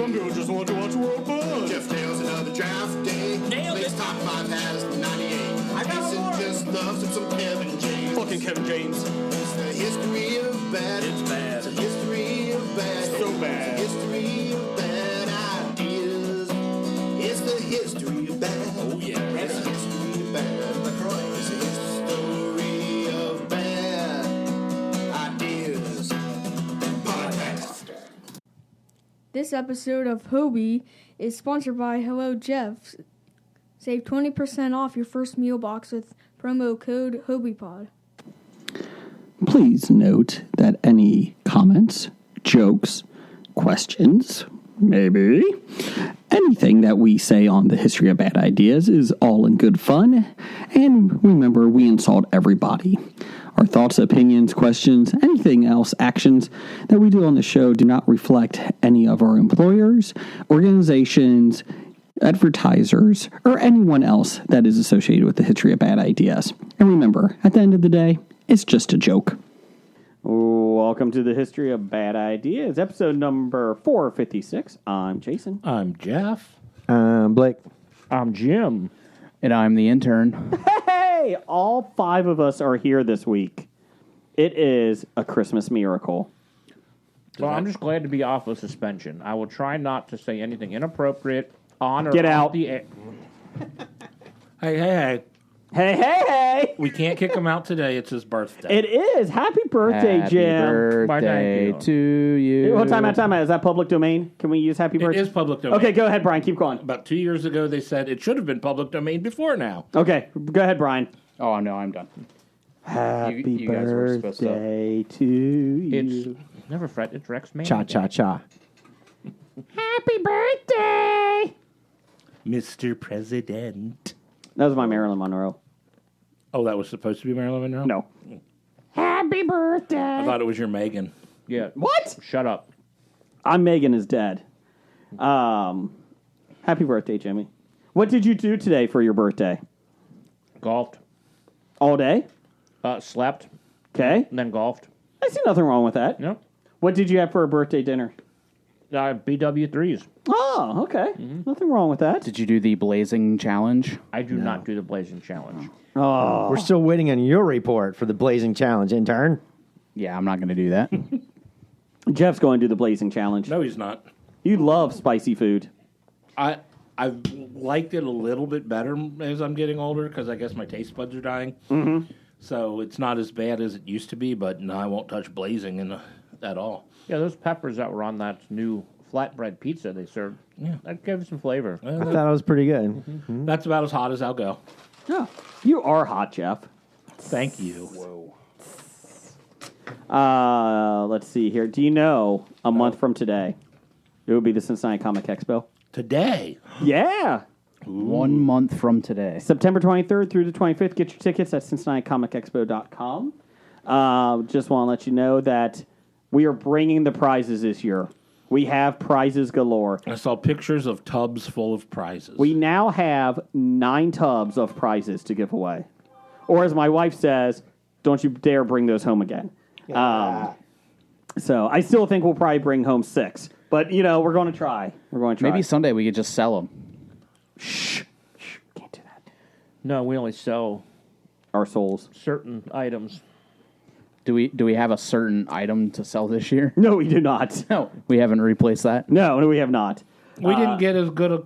Some people just want to watch World Fun. Jeff Tails, another draft day. Nailed Makes it. top 5 has 98. I got Mason more. just loves him some Kevin James. Fucking Kevin James. It's the history of bad. It's bad. It's the history of bad. So bad. It's the history of bad ideas. It's the history of bad. Oh, yeah. It's the history of bad. LaCroix. It's the history of bad ideas. Podcast. This episode of Hobie is sponsored by Hello Jeff. Save 20% off your first meal box with promo code HobiePod. Please note that any comments, jokes, questions, maybe anything that we say on the history of bad ideas is all in good fun. And remember, we insult everybody. Our thoughts, opinions, questions, anything else, actions that we do on the show do not reflect any of our employers, organizations, advertisers, or anyone else that is associated with the history of bad ideas. And remember, at the end of the day, it's just a joke. Welcome to the History of Bad Ideas, episode number 456. I'm Jason. I'm Jeff. Blake. I'm Jim. And I'm the intern. Hey, all 5 of us are here this week. It is a Christmas miracle. Well, I'm just glad to be off of suspension. I will try not to say anything inappropriate on or Get off out. the air. Hey. Hey! We can't kick him out today. It's his birthday. It is. Happy birthday, Happy Jim. Why, birthday thank to you. What time out? Is that public domain? Can we use happy It birthday? is public domain. Okay, go ahead, Brian. Keep going. About 2 years ago, they said it should have been public domain before now. Okay, go ahead, Brian. Oh, no, I'm done. Happy you guys were supposed to- birthday to you. It's never fret. It's Rex Man. Cha-cha-cha. Happy birthday! Mr. President. That was my Marilyn Monroe. Oh, that was supposed to be Marilyn Monroe? No. Happy birthday! I thought it was your Megan. Yeah. What? Shut up. I'm Megan is dead. Happy birthday, Jimmy. What did you do today for your birthday? Golfed. All day? Slept. Okay. And then golfed. I see nothing wrong with that. No. What did you have for a birthday dinner? BW3s. Oh, okay. Nothing wrong with that. Did you do the blazing challenge? I do not do the Blazing Challenge. Oh, We're still waiting on your report for the blazing challenge, intern. Yeah, I'm not going to do that. Jeff's going to do the Blazing Challenge. No, he's not. You love spicy food. I've liked it a little bit better as I'm getting older because I guess my taste buds are dying. Mm-hmm. So it's not as bad as it used to be, but no, I won't touch blazing at all. Yeah, those peppers that were on that new flatbread pizza they served, that gave it some flavor. I thought it was pretty good. That's about as hot as I'll go. Yeah. You are hot, Jeff. Thank you. Let's see here. Do you know a month from today, it would be the Cincinnati Comic Expo? Today. Yeah. 1 month from today. September 23rd through the 25th. Get your tickets at CincinnatiComicExpo.com. Just want to let you know that we are bringing the prizes this year. We have prizes galore. I saw pictures of tubs full of prizes. We now have 9 tubs of prizes to give away. Or as my wife says, don't you dare bring those home again. So I still think we'll probably bring home 6. But, we're going to try. Maybe someday we could just sell them. Shh. Can't do that. No, we only sell Our souls. certain items. Do we have a certain item to sell this year? No, we do not. No. We haven't replaced that? No, we have not. We didn't get as good a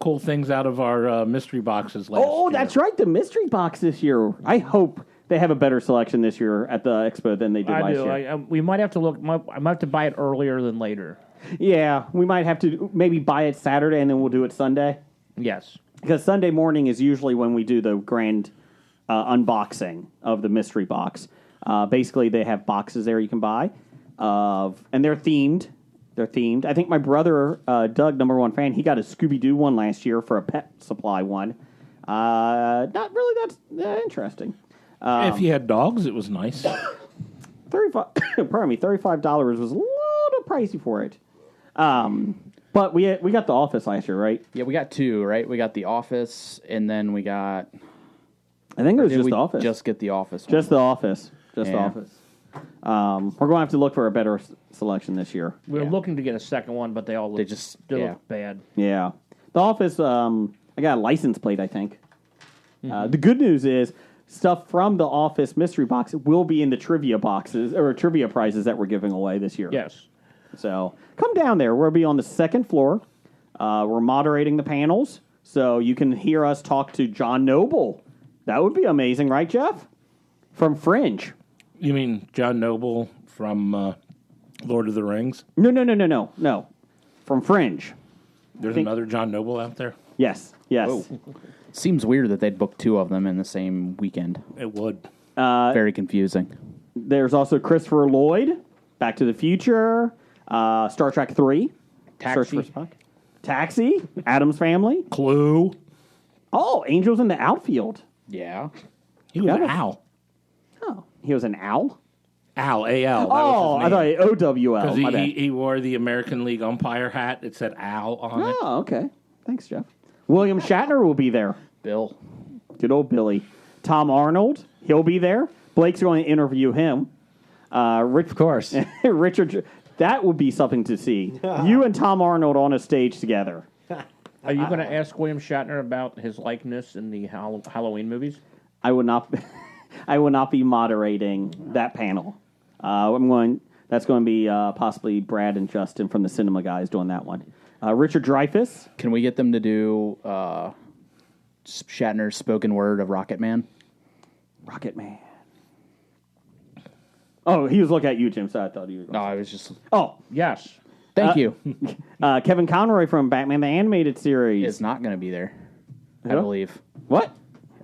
cool things out of our mystery boxes last year. Oh, that's right. The mystery box this year. I hope they have a better selection this year at the expo than they did last year. We might have to look. I might have to buy it earlier than later. Yeah, we might have to maybe buy it Saturday and then we'll do it Sunday. Yes. Because Sunday morning is usually when we do the grand unboxing of the mystery box. Basically, they have boxes there you can buy, and they're themed. I think my brother, Doug, number one fan, he got a Scooby-Doo one last year for a pet supply one. Not really that interesting. If you had dogs, it was nice. $35 was a little pricey for it. But we got The Office last year, right? Yeah, we got 2, right? We got The Office, and then we got... I think it was Did just we The Office. just get The Office one? Just The Office. Just The Yeah. Office. we're going to have to look for a better selection this year. We were looking to get a second one, but they all look, still yeah. look bad. Yeah. The Office, I got a license plate, I think. The good news is stuff from the Office mystery box will be in the trivia boxes or trivia prizes that we're giving away this year. Yes. So come down there. We'll be on the second floor. We're moderating the panels, so you can hear us talk to John Noble. That would be amazing, right, Jeff? From Fringe. You mean John Noble from Lord of the Rings? No. From Fringe. There's another John Noble out there? Yes. Seems weird that they'd book two of them in the same weekend. It would. Very confusing. There's also Christopher Lloyd, Back to the Future, Star Trek 3, Taxi. Search for Spock. Taxi, Addams Family. Clue. Oh, Angels in the Outfield. Yeah. He was Got it. Al. Oh, he was an owl? Al, A-L. That Oh, was I his thought name. O-W-L. Because My bad. he wore the American League umpire hat. It said Al on it. Oh, okay. Thanks, Jeff. William Shatner will be there. Bill. Good old Billy. Tom Arnold, he'll be there. Blake's going to interview him. Of course. Richard, that would be something to see. You and Tom Arnold on a stage together. Are you going to ask William Shatner about his likeness in the Halloween movies? I would not. I will not be moderating that panel. That's going to be possibly Brad and Justin from the Cinema Guys doing that one. Richard Dreyfuss. Can we get them to do Shatner's spoken word of Rocket Man? Rocket Man. Oh, he was looking at you, Jim, so I thought you were going No, I was just... Oh, Yes. Thank you. Kevin Conroy from Batman the Animated Series. It's not going to be there, I Who? believe. What?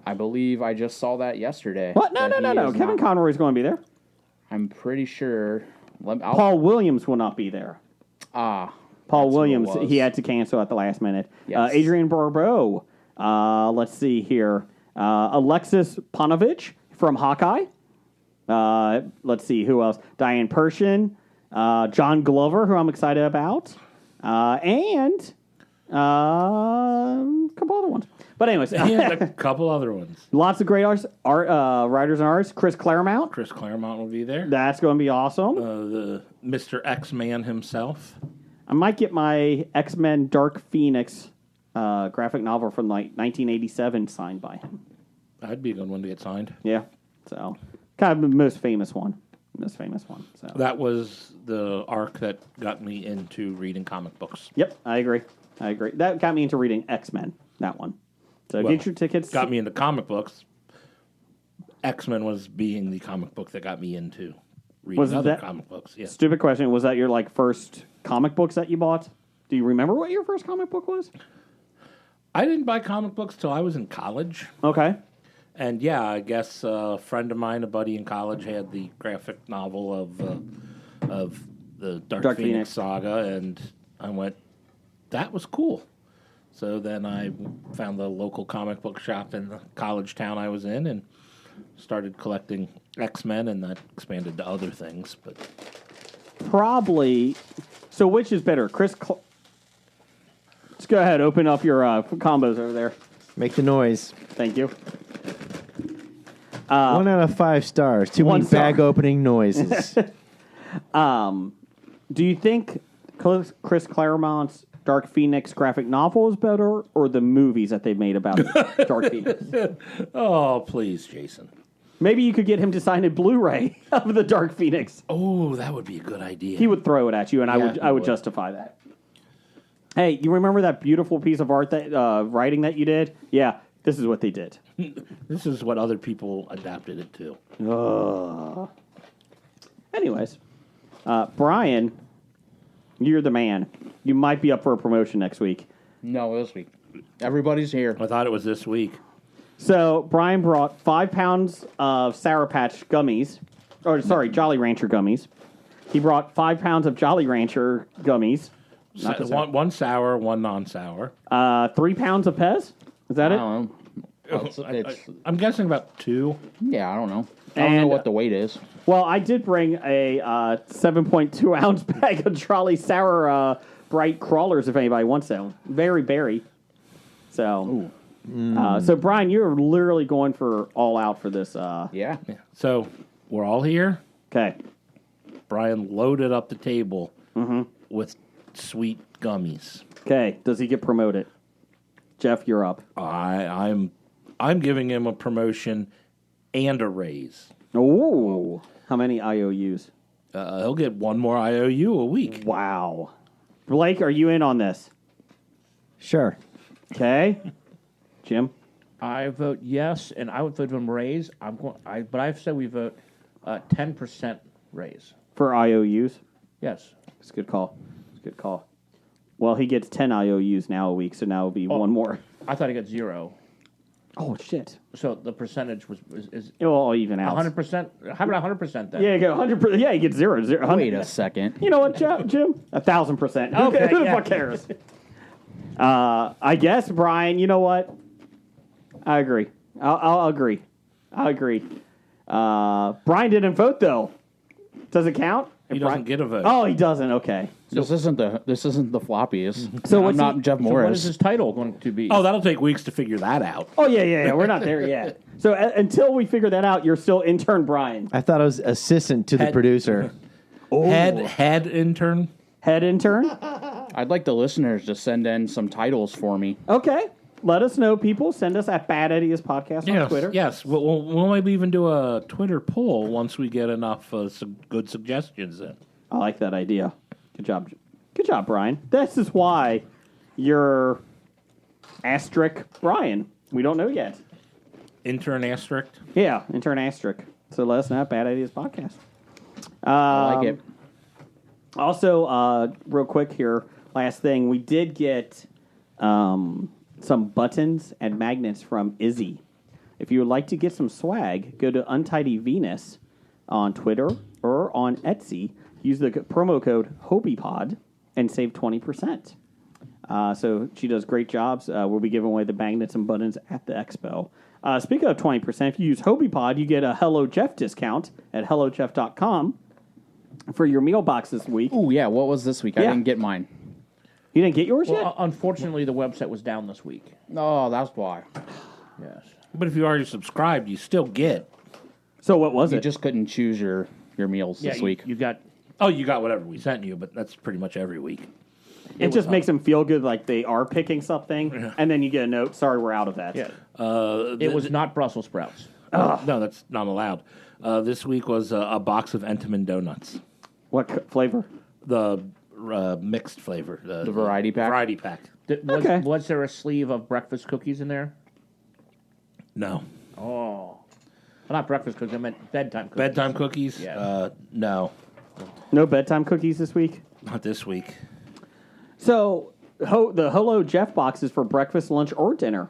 I believe I just saw that yesterday. What? No. that he is Kevin not- Conroy's going to be there. I'm pretty sure... Paul Williams will not be there. Paul who it Williams, was. he had to cancel at the last minute. Yes. Adrian Barbeau. Let's see here. Alexis Panovich from Hawkeye. Let's see, who else? Diane Pershin. John Glover, who I'm excited about. And a couple other ones. But anyways, And a couple other ones. lots of great writers and artists. Chris Claremont. Chris Claremont will be there. That's going to be awesome. The Mr. X-Man himself. I might get my X-Men Dark Phoenix graphic novel from like 1987 signed by him. That'd be a good one to get signed. Yeah. So, kind of the most famous one. So. That was the arc that got me into reading comic books. Yep, I agree. That got me into reading X-Men, that one. So Well, get your tickets. Got me into comic books. X-Men was being the comic book that got me into reading Was other that- comic books. Yeah. Stupid question. Was that your like first comic books that you bought? Do you remember what your first comic book was? I didn't buy comic books till I was in college. Okay. And yeah, I guess a friend of mine, a buddy in college, had the graphic novel of the Dark Dark Phoenix Phoenix. saga, and I went, that was cool. So then I found the local comic book shop in the college town I was in and started collecting X-Men, and that expanded to other things. But Probably. So which is better? Let's go ahead. Open up your combos over there. Make the noise. Thank you. 1 out of 5 stars. Too One many star. bag opening noises. Do you think Chris Claremont's Dark Phoenix graphic novel is better, or the movies that they've made about Dark Phoenix? oh, please, Jason. Maybe you could get him to sign a Blu-ray of the Dark Phoenix. Oh, that would be a good idea. He would throw it at you, and Yeah, I he would would. justify that. Hey, you remember that beautiful piece of art that writing that you did? Yeah, this is what they did. This is what other people adapted it to. Anyways, Brian, you're the man. You might be up for a promotion next week. No, this week. Everybody's here. I thought it was this week. So Brian brought 5 pounds of Sour Patch gummies, or sorry, Jolly Rancher gummies. He brought 5 pounds of Jolly Rancher gummies. Not the sour. One sour, one non-sour. 3 pounds of Pez. Is that I it? don't know. It's, I'm guessing about 2. yeah, I don't know. I don't know And- what the weight is. Well, I did bring a 7.2 ounce bag of Trolley Sour Bright Crawlers if anybody wants them. Very berry. So, so Brian, you're literally going for all out for this. Yeah. So we're all here. Okay. Brian loaded up the table with sweet gummies. Okay. Does he get promoted? Jeff, you're up. I'm giving him a promotion and a raise. Oh. How many IOUs? He'll get one more IOU a week. Wow. Blake, are you in on this? Sure. Okay. Jim? I vote yes, and I would vote him raise. But I've said we vote 10% raise. For IOUs? Yes. It's a good call. It's a good call. Well, he gets 10 IOUs now a week, so now it'll be one more. I thought he got 0. Oh, shit. So the percentage is It'll all even out. 100%. How about 100% then? Yeah, you get 100%. Yeah, you get 0. 100. Wait a second. You know what, Jim? 1,000%. Okay, Who the yeah. fuck cares? I guess, Brian, you know what? I agree. I'll agree. I agree. Brian didn't vote, though. Does it count? He doesn't get a vote. Oh, he doesn't. Okay. This isn't the floppiest. So I'm what's not he- Jeff So what Morris. is his title going to be? Oh, that'll take weeks to figure that out. Oh, yeah. We're not there yet. So until we figure that out, you're still intern Brian. I thought I was assistant to the Head- producer. Head intern. Head intern? I'd like the listeners to send in some titles for me. Okay. Let us know, people. Send us at Bad Ideas Podcast on Twitter. Yes. We'll maybe even do a Twitter poll once we get enough some good suggestions in. I like that idea. Good job. Good job, Brian. This is why you're asterisk Brian. We don't know yet. Intern asterisk. Yeah, intern asterisk. So let us know at Bad Ideas Podcast. I like it. Also, real quick here, last thing, we did get some buttons and magnets from Izzy. If you would like to get some swag, go to Untidy Venus on Twitter or on Etsy. Use the promo code HOBIEPOD and save 20%. So she does great jobs. We'll be giving away the magnets and buttons at the expo. Speaking of 20%, if you use HOBIEPOD, you get a Hello Jeff discount at HelloJeff.com for your meal box this week. Oh yeah, what was this week? I Yeah. didn't get mine. You didn't get yours Well, yet? unfortunately, the website was down this week. Oh, that's why. Yes. But if you already subscribed, you still get. So what was You it? just couldn't choose your meals Yeah, this week. You got. Oh, you got whatever we sent you, but that's pretty much every week. It just makes them feel good like they are picking something, and then you get a note, sorry, we're out of that. Yeah. It was not Brussels sprouts. No, that's not allowed. This week was a box of Entenmann donuts. What flavor? The mixed flavor. The variety pack? Variety pack. Okay. Was there a sleeve of breakfast cookies in there? No. Oh. Well, not breakfast cookies. I meant bedtime cookies. Bedtime cookies? Yeah. No. No bedtime cookies this week? Not this week. So, the Hello Jeff box is for breakfast, lunch, or dinner.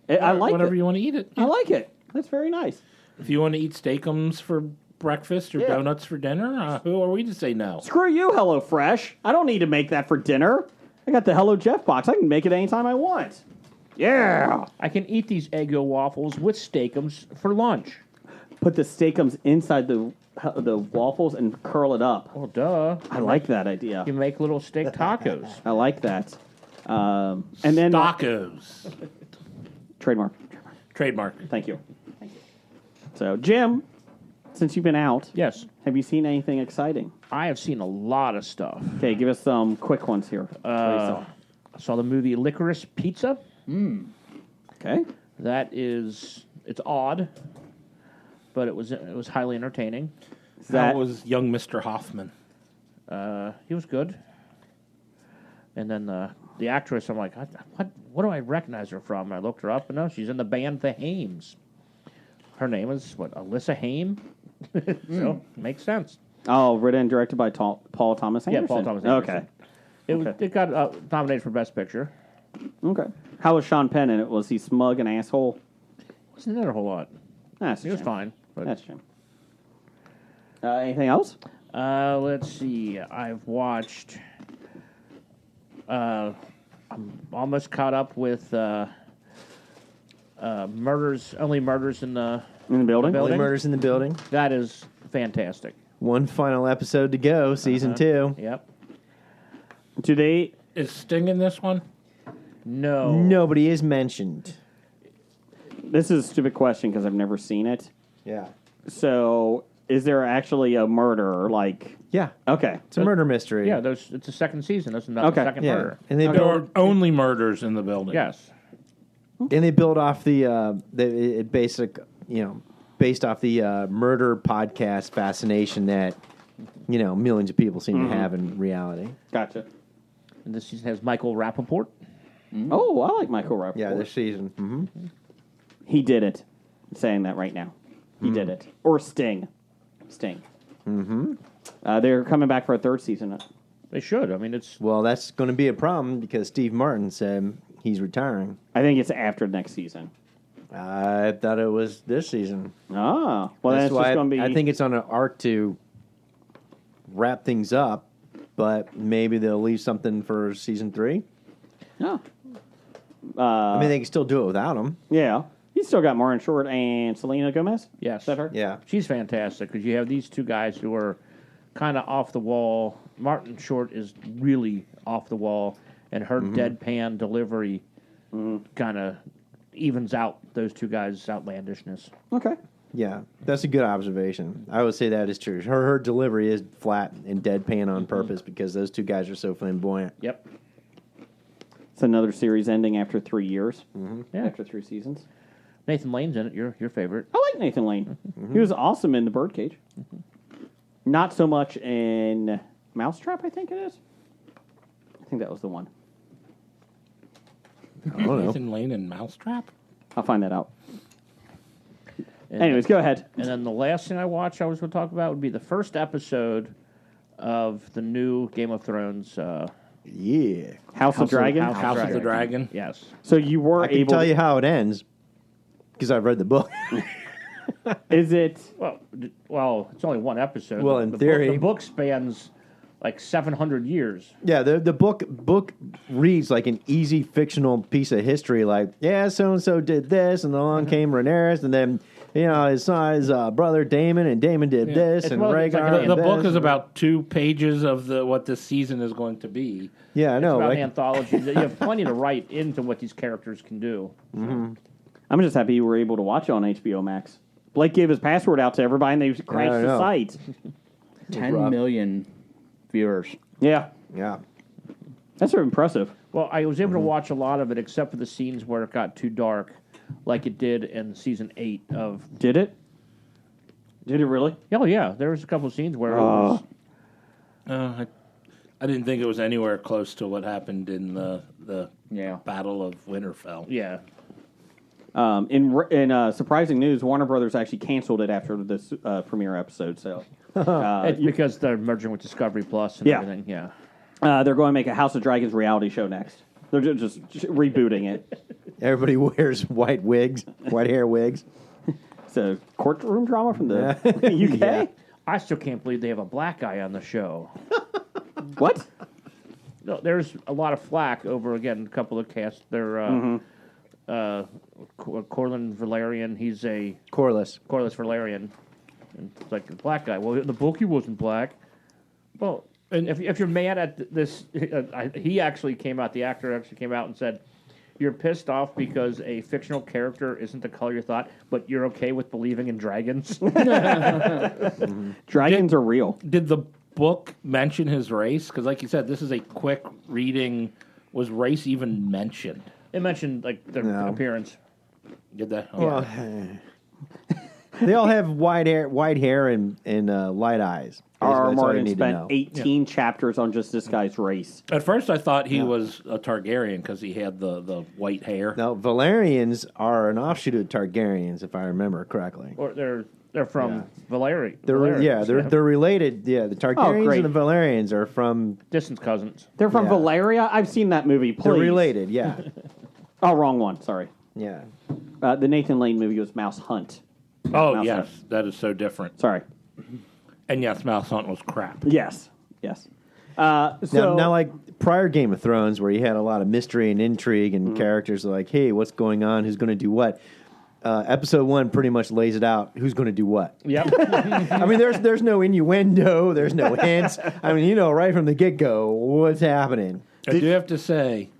I like Whatever it. you want to eat it. I like it. That's very nice. If you want to eat steakums for breakfast or Yeah. donuts for dinner, who are we to say no? Screw you, Hello Fresh. I don't need to make that for dinner. I got the Hello Jeff box. I can make it anytime I want. Yeah. I can eat these Eggo waffles with steakums for lunch. Put the steakums inside the waffles and curl it up. Oh, duh. I like that idea. You make little steak tacos. I like that. And then Tacos. trademark. Trademark. Thank you. So, Jim, since you've been out, Yes. have you seen anything exciting? I have seen a lot of stuff. Okay, give us some quick ones here. I saw the movie Licorice Pizza. Okay. It's odd, but it was highly entertaining. That was young Mr. Hoffman. He was good. And then the actress, I'm like, what do I recognize her from? I looked her up, and no, she's in the band The Hames. Her name is, Alyssa Haim? So, makes sense. Oh, written and directed by Paul Thomas Anderson. Yeah, Paul Thomas Anderson. Okay. It got nominated for Best Picture. Okay. How was Sean Penn in it? Was he smug and asshole? Wasn't there a whole lot. That's He was fine. But That's a shame. Anything else? let's see. I've watched. I'm almost caught up with Murders. Only Murders in the In the building? building? Only Murders in the Building. That is fantastic. One final episode to go, season 2. Yep. Do they... Is Sting in this one? No. Nobody is mentioned. This is a stupid question because I've never seen it. Yeah. So, is there actually a murder? Like, Yeah. okay, It's a murder mystery. Yeah, it's a second season. That's not Okay. the second Yeah. murder. And they There are build, only murders in the building. Yes. and they build off based off the murder podcast fascination that millions of people seem to have in reality. gotcha. And this season has Michael Rappaport. Oh, I like Michael Rappaport. Yeah, this season. Mm-hmm. He did it. I'm saying that right now. He did it. Or Sting. Mm-hmm. They're coming back for a third season. They should. I mean, it's Well, that's going to be a problem because Steve Martin said he's retiring. I think it's after next season. I thought it was this season. Ah, well, then That's it's why just going to be. I think it's on an arc to wrap things up, but maybe they'll leave something for season 3. Oh. I mean, they can still do it without him. Yeah. He's still got Martin Short and Selena Gomez. yes. Is that her? Yeah. She's fantastic because you have these two guys who are kind of off the wall. Martin Short is really off the wall, and her deadpan delivery kind of evens out those two guys' outlandishness. Okay. Yeah, that's a good observation. I would say that is true. Her delivery is flat and deadpan on purpose because those two guys are so flamboyant. Yep. It's another series ending after 3 years. Yeah. After 3 seasons. Nathan Lane's in it. Your favorite. I like Nathan Lane. He was awesome in The Birdcage. Not so much in Mousetrap, I think it is. I think that was the one. I don't know. Nathan Lane and Mousetrap. I'll find that out. And Anyways, go ahead. And then the last thing I watched, I was going to talk about, would be the first episode of the new Game of Thrones. Yeah. House of Dragon. House of the Dragon. Yes. So you were I can able. tell you how it ends because I've read the book. Is it? Well, it's only one episode. Well, in the theory. the book spans like 700 years. Yeah, the book reads like an easy fictional piece of history. Like, yeah, so and so did this, and along came Rhaenyra, and then his brother Daemon, and Daemon did this, It's and more like- it's Rhaegar. like and The book this. is about 2 pages of what this season is going to be. Yeah, I It's know. about Like, anthology. You have plenty to write into what these characters can do. I'm just happy you were able to watch it on HBO Max. Blake gave his password out to everybody, and they crashed I the know. site. 10 million viewers. Yeah, yeah. that's sort of impressive. Well, I was able to watch a lot of it, except for the scenes where it got too dark, like it did in season 8 of. Did it? Did it really? Oh yeah, there was a couple of scenes where it Oh. was. I didn't think it was anywhere close to what happened in the Yeah. Battle of Winterfell. Yeah. In surprising news, Warner Brothers actually canceled it after this premiere episode. So It's because they're merging with Discovery Plus and Yeah. everything. Yeah. they're going to make a House of Dragons reality show next. They're just rebooting it. Everybody wears white hair wigs. It's a courtroom drama from the UK. Yeah. I still can't believe they have a black guy on the show. What? No, there's a lot of flack over, again, a couple of casts. They're Corlin Valerian. He's a Corliss. Corliss Valerian. And it's like the black guy. Well, in the book, he wasn't black. Well, and if you're mad at this, he actually came out, the actor actually came out and said, you're pissed off because a fictional character isn't the color you thought, but you're okay with believing in dragons? Dragons are real. Did the book mention his race? Because, like you said, this is a quick reading. Was race even mentioned? It mentioned like their No. appearance. Did that? Well, they all have white hair and light eyes. R.R. That's all you Martin need to spent know. 18 chapters on just this guy's race. At first, I thought he was a Targaryen because he had the white hair. Now, Valerians are an offshoot of Targaryens, if I remember correctly. Or they're from Valyria. They're related. Yeah, the Targaryens great. and the Valerians are from. distant cousins. They're from Yeah. Valeria? I've seen that movie. Please. They're related. Yeah, Oh, wrong one. Sorry. yeah. The Nathan Lane movie was Mouse Hunt. Oh, Mouse yes. Hunt. That is so different. Sorry. And yes, Mouse Hunt was crap. Yes. Yes. Now, like prior Game of Thrones, where you had a lot of mystery and intrigue and characters are like, hey, what's going on? Who's going to do what? Episode 1 pretty much lays it out. Who's going to do what? Yep. I mean, there's no innuendo. There's no hints. I mean, right from the get go, what's happening? I do have to say,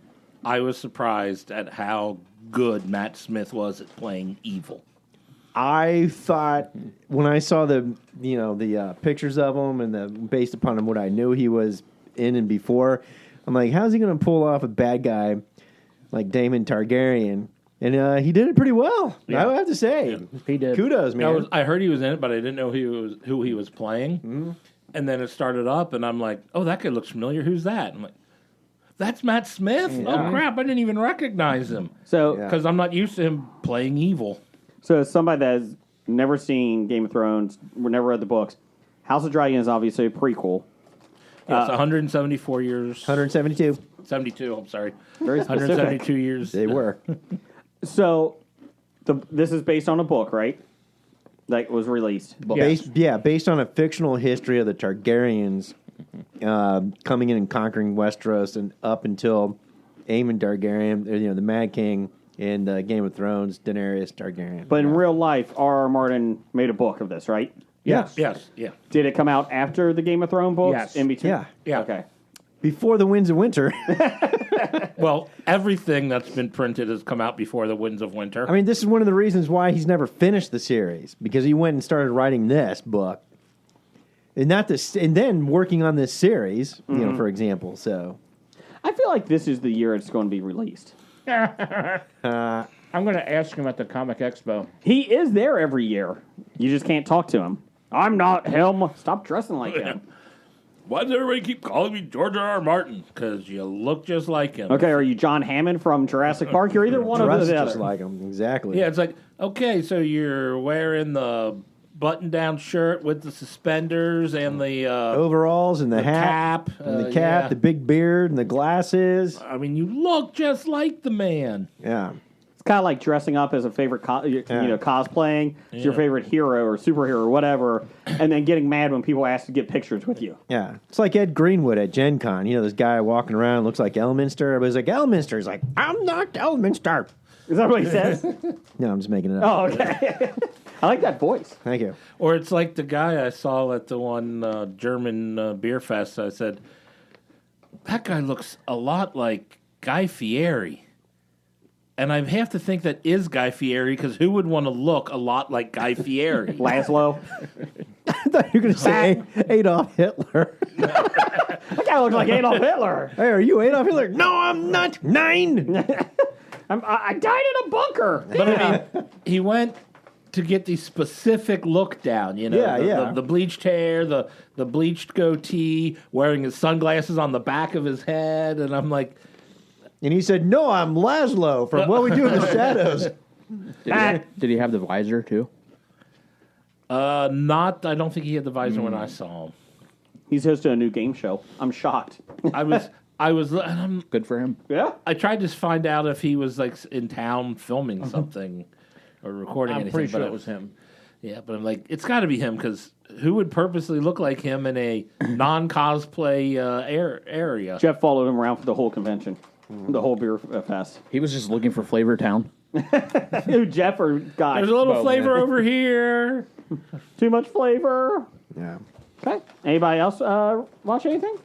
I was surprised at how good Matt Smith was at playing evil. I thought when I saw the pictures of him and based upon what I knew he was in and before, I'm like, how's he going to pull off a bad guy like Daemon Targaryen? And he did it pretty well. Yeah. I would have to say, He did. kudos, man. I heard he was in it, but I didn't know who he was playing. Mm-hmm. And then it started up, and I'm like, oh, that guy looks familiar. Who's that? I'm like, that's Matt Smith? Oh, crap, I didn't even recognize him. So, Because I'm not used to him playing evil. so as somebody that's never seen Game of Thrones, never read the books, House of Dragon is obviously a prequel. Yeah, it's 174 years. 172. 72, I'm sorry. Very specific. 172 years. They were. So, this is based on a book, right? That was released. Based on a fictional history of the Targaryens coming in and conquering Westeros and up until Aemon Targaryen, the Mad King in Game of Thrones, Daenerys Targaryen. But in real life, R.R. Martin made a book of this, right? Yes. Yeah. Did it come out after the Game of Thrones books? Yes. In between? Yeah. Okay. Before the Winds of Winter. Well, everything that's been printed has come out before the Winds of Winter. I mean, this is one of the reasons why he's never finished the series, because he went and started writing this book. And then working on this series, for example. So I feel like this is the year it's going to be released. I'm going to ask him at the Comic Expo. He is there every year. You just can't talk to him. I'm not him. Stop dressing like him. Why does everybody keep calling me George R.R. Martin? Because you look just like him. Okay, are you John Hammond from Jurassic Park? You're either one of dressed the just other. like him. Exactly. Yeah, it's like, okay, so you're wearing the button-down shirt with the suspenders and the Overalls and the hat. cap. And the cap, yeah. the big beard, and the glasses. I mean, you look just like the man. Yeah. It's kind of like dressing up as a favorite, cosplaying. It's your favorite hero or superhero or whatever, and then getting mad when people ask to get pictures with you. Yeah. It's like Ed Greenwood at Gen Con. This guy walking around looks like Elminster. Everybody's like, Elminster. He's like, I'm not Elminster. Is that what he says? No, I'm just making it up. Oh, okay. I like that voice. Thank you. Or it's like the guy I saw at the one German beer fest. I said, that guy looks a lot like Guy Fieri. And I have to think that is Guy Fieri, because who would want to look a lot like Guy Fieri? Laszlo. I thought you were going to say Adolf Hitler. That guy looks like Adolf Hitler. Hey, are you Adolf Hitler? No, I'm not. 9. I died in a bunker. But I mean, he went to get the specific look down, the bleached hair, the bleached goatee, wearing his sunglasses on the back of his head, and I'm like, And he said, no, I'm Laszlo from What We Do in the Shadows. Did he have the visor too? I don't think he had the visor when I saw him. He's hosting a new game show. I'm shocked. I was, Good for him. Yeah? I tried to find out if he was like in town filming something or recording I'm anything. pretty sure but it was him. Yeah, but I'm like, it's got to be him, because who would purposely look like him in a non-cosplay area? Jeff followed him around for the whole convention. The whole beer fest. He was just looking for Flavor Town. Who, Jeff or Guy? There's a little flavor over here. Too much flavor. Yeah. Okay. Anybody else watch anything?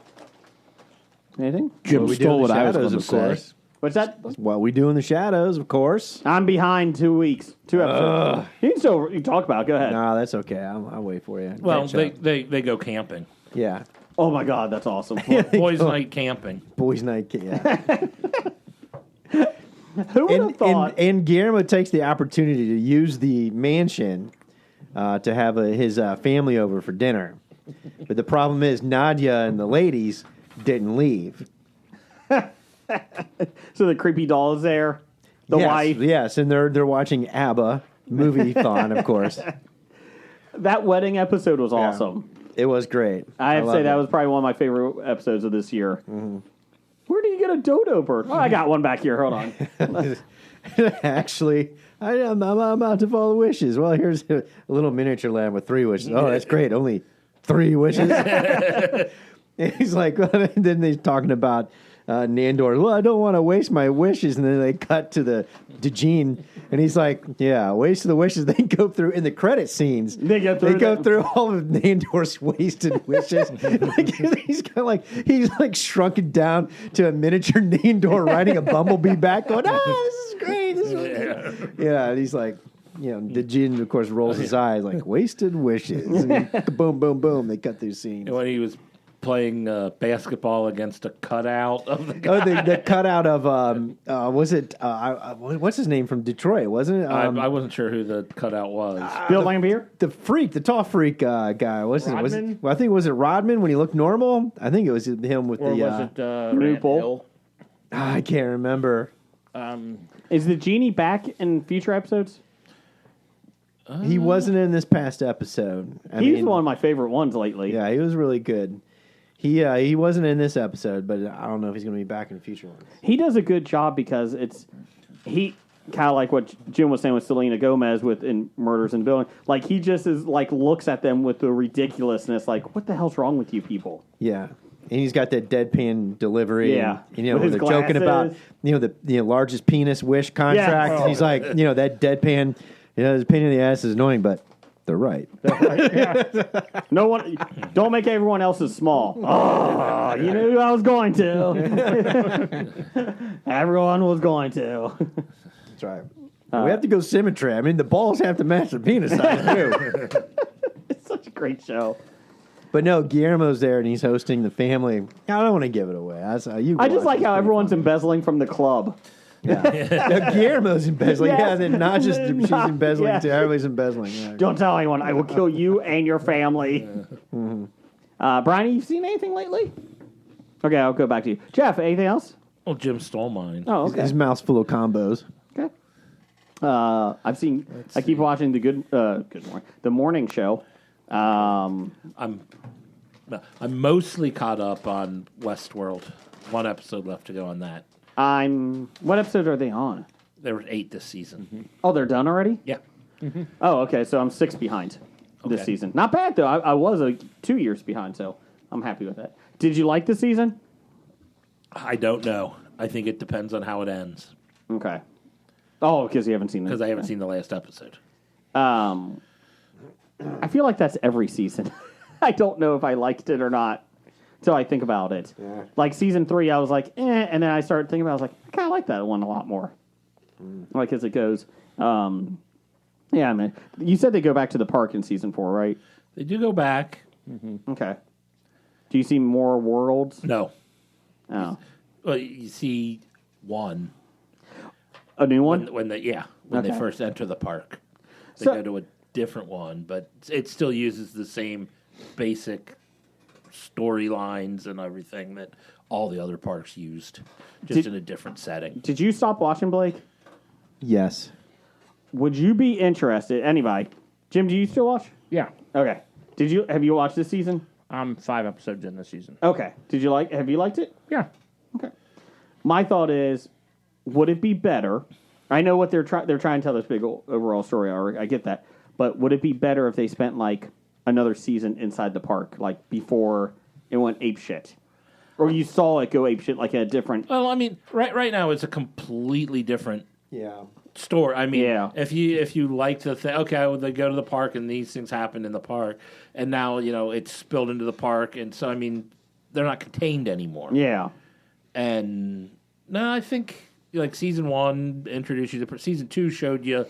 Anything? Jim stole what I was going to say. What's that? What We Do in the Shadows, of course. I'm behind 2 weeks. 2 episodes. You can talk about it. Go ahead. No, that's okay. I'll wait for you. Well, Catch up. they go camping. Yeah. Oh, my God. That's awesome. Boys' night camping. Boys' Night. Yeah. Who would have thought? And Guillermo takes the opportunity to use the mansion to have his family over for dinner. But the problem is Nadia and the ladies didn't leave. So the creepy doll is there. The Yes, wife. Yes, and they're watching ABBA movie-thon, of course. That wedding episode was awesome. It was great. I have to say loved that it. was probably one of my favorite episodes of this year. Mm-hmm. Where do you get a dodo bird? Oh, I got one back here. Hold on. Actually, I'm about to follow wishes. Well, here's a little miniature lamb with 3 wishes. Oh, that's great. Only 3 wishes. And he's like, and then they're talking about Nandor. Well, I don't want to waste my wishes. And then they cut to Gene, and he's like, yeah, waste of the wishes. They go through in the credit scenes. They go through all of Nandor's wasted wishes. he's like shrunken down to a miniature Nandor riding a bumblebee back, going, this is great. This is yeah, and he's like, the Jin, of course, rolls his eyes like wasted wishes. And boom, boom, boom. They cut through scenes. When he was playing basketball against a cutout of the guy. Oh, the cutout of was it? What's his name from Detroit? Wasn't it? I wasn't sure who the cutout was. Bill Lambier? The tall freak guy. Wasn't it? Rodman? I think was it Rodman when he looked normal. I think it was him with Or the. was it Newport? I can't remember. Is the genie back in future episodes? He wasn't in this past episode. He's one of my favorite ones lately. Yeah, he was really good. He wasn't in this episode, but I don't know if he's going to be back in future ones. He does a good job because he kind of like what Jim was saying with Selena Gomez in Murders in the Building. Like he just is like looks at them with the ridiculousness. Like, what the hell's wrong with you people? Yeah, and he's got that deadpan delivery. Yeah. and, With his they're joking about glasses. the largest penis wish contract. Yeah. And he's like, that deadpan. His pain in the ass is annoying, but they're right. No one, don't make everyone else's small. Oh, you knew I was going to. Everyone was going to. That's right. We have to go symmetry. I mean, the balls have to match the penis size too. It's such a great show. But no, Guillermo's there and he's hosting the family. I don't want to give it away. I just like how everyone's embezzling from the club. Yeah, Guillermo's embezzling. Yes. Yeah, then not just she's embezzling Yes. too. Everybody's embezzling. Yeah. Don't tell anyone. I will kill you and your family. Brian, you seen anything lately? Okay, I'll go back to you. Jeff, anything else? Well, Jim stole mine. Oh, okay. His mouth's full of combos. Okay. I've seen. I keep watching the morning show. I'm mostly caught up on Westworld. One episode left to go on that. What episode are they on? There were 8 this season. Oh, they're done already? Yeah. Oh, okay. So I'm 6 behind this Okay. season. Not bad though. I was 2 years behind, so I'm happy with that. Did you like the season? I don't know. I think it depends on how it ends. Okay. Oh, because you haven't seen it. Because I haven't seen the last episode. I feel like that's every season. I don't know if I liked it or not until I think about it. Yeah. Like season 3, I was like, and then I started thinking about it, I was like, I kind of like that one a lot more. Like as it goes. Yeah, man. You said they go back to the park in season 4, right? They do go back. Okay. Do you see more worlds? No. Oh. Well, you see one. A new one? When they Okay. first enter the park. They So- go to a different one, but it still uses the same basic storylines and everything that all the other parks used, just in a different setting. Did you stop watching, Blake? Yes. Would you be interested? Anybody? Jim, do you still watch? Yeah. Okay. Have you watched this season? I'm 5 episodes in this season. Okay. Have you liked it? Yeah. Okay. My thought is, would it be better? I know what they're trying to tell this big overall story. I get that. But would it be better if they spent like another season inside the park, like before it went apeshit? Or you saw it go apeshit like a different... Well, I mean, right now it's a completely different story. I mean, Yeah. if you like the thing, okay, well, they go to the park and these things happen in the park, and now it's spilled into the park, and so I mean, they're not contained anymore. Yeah. And no, I think like season 1 introduced you to season 2 showed you,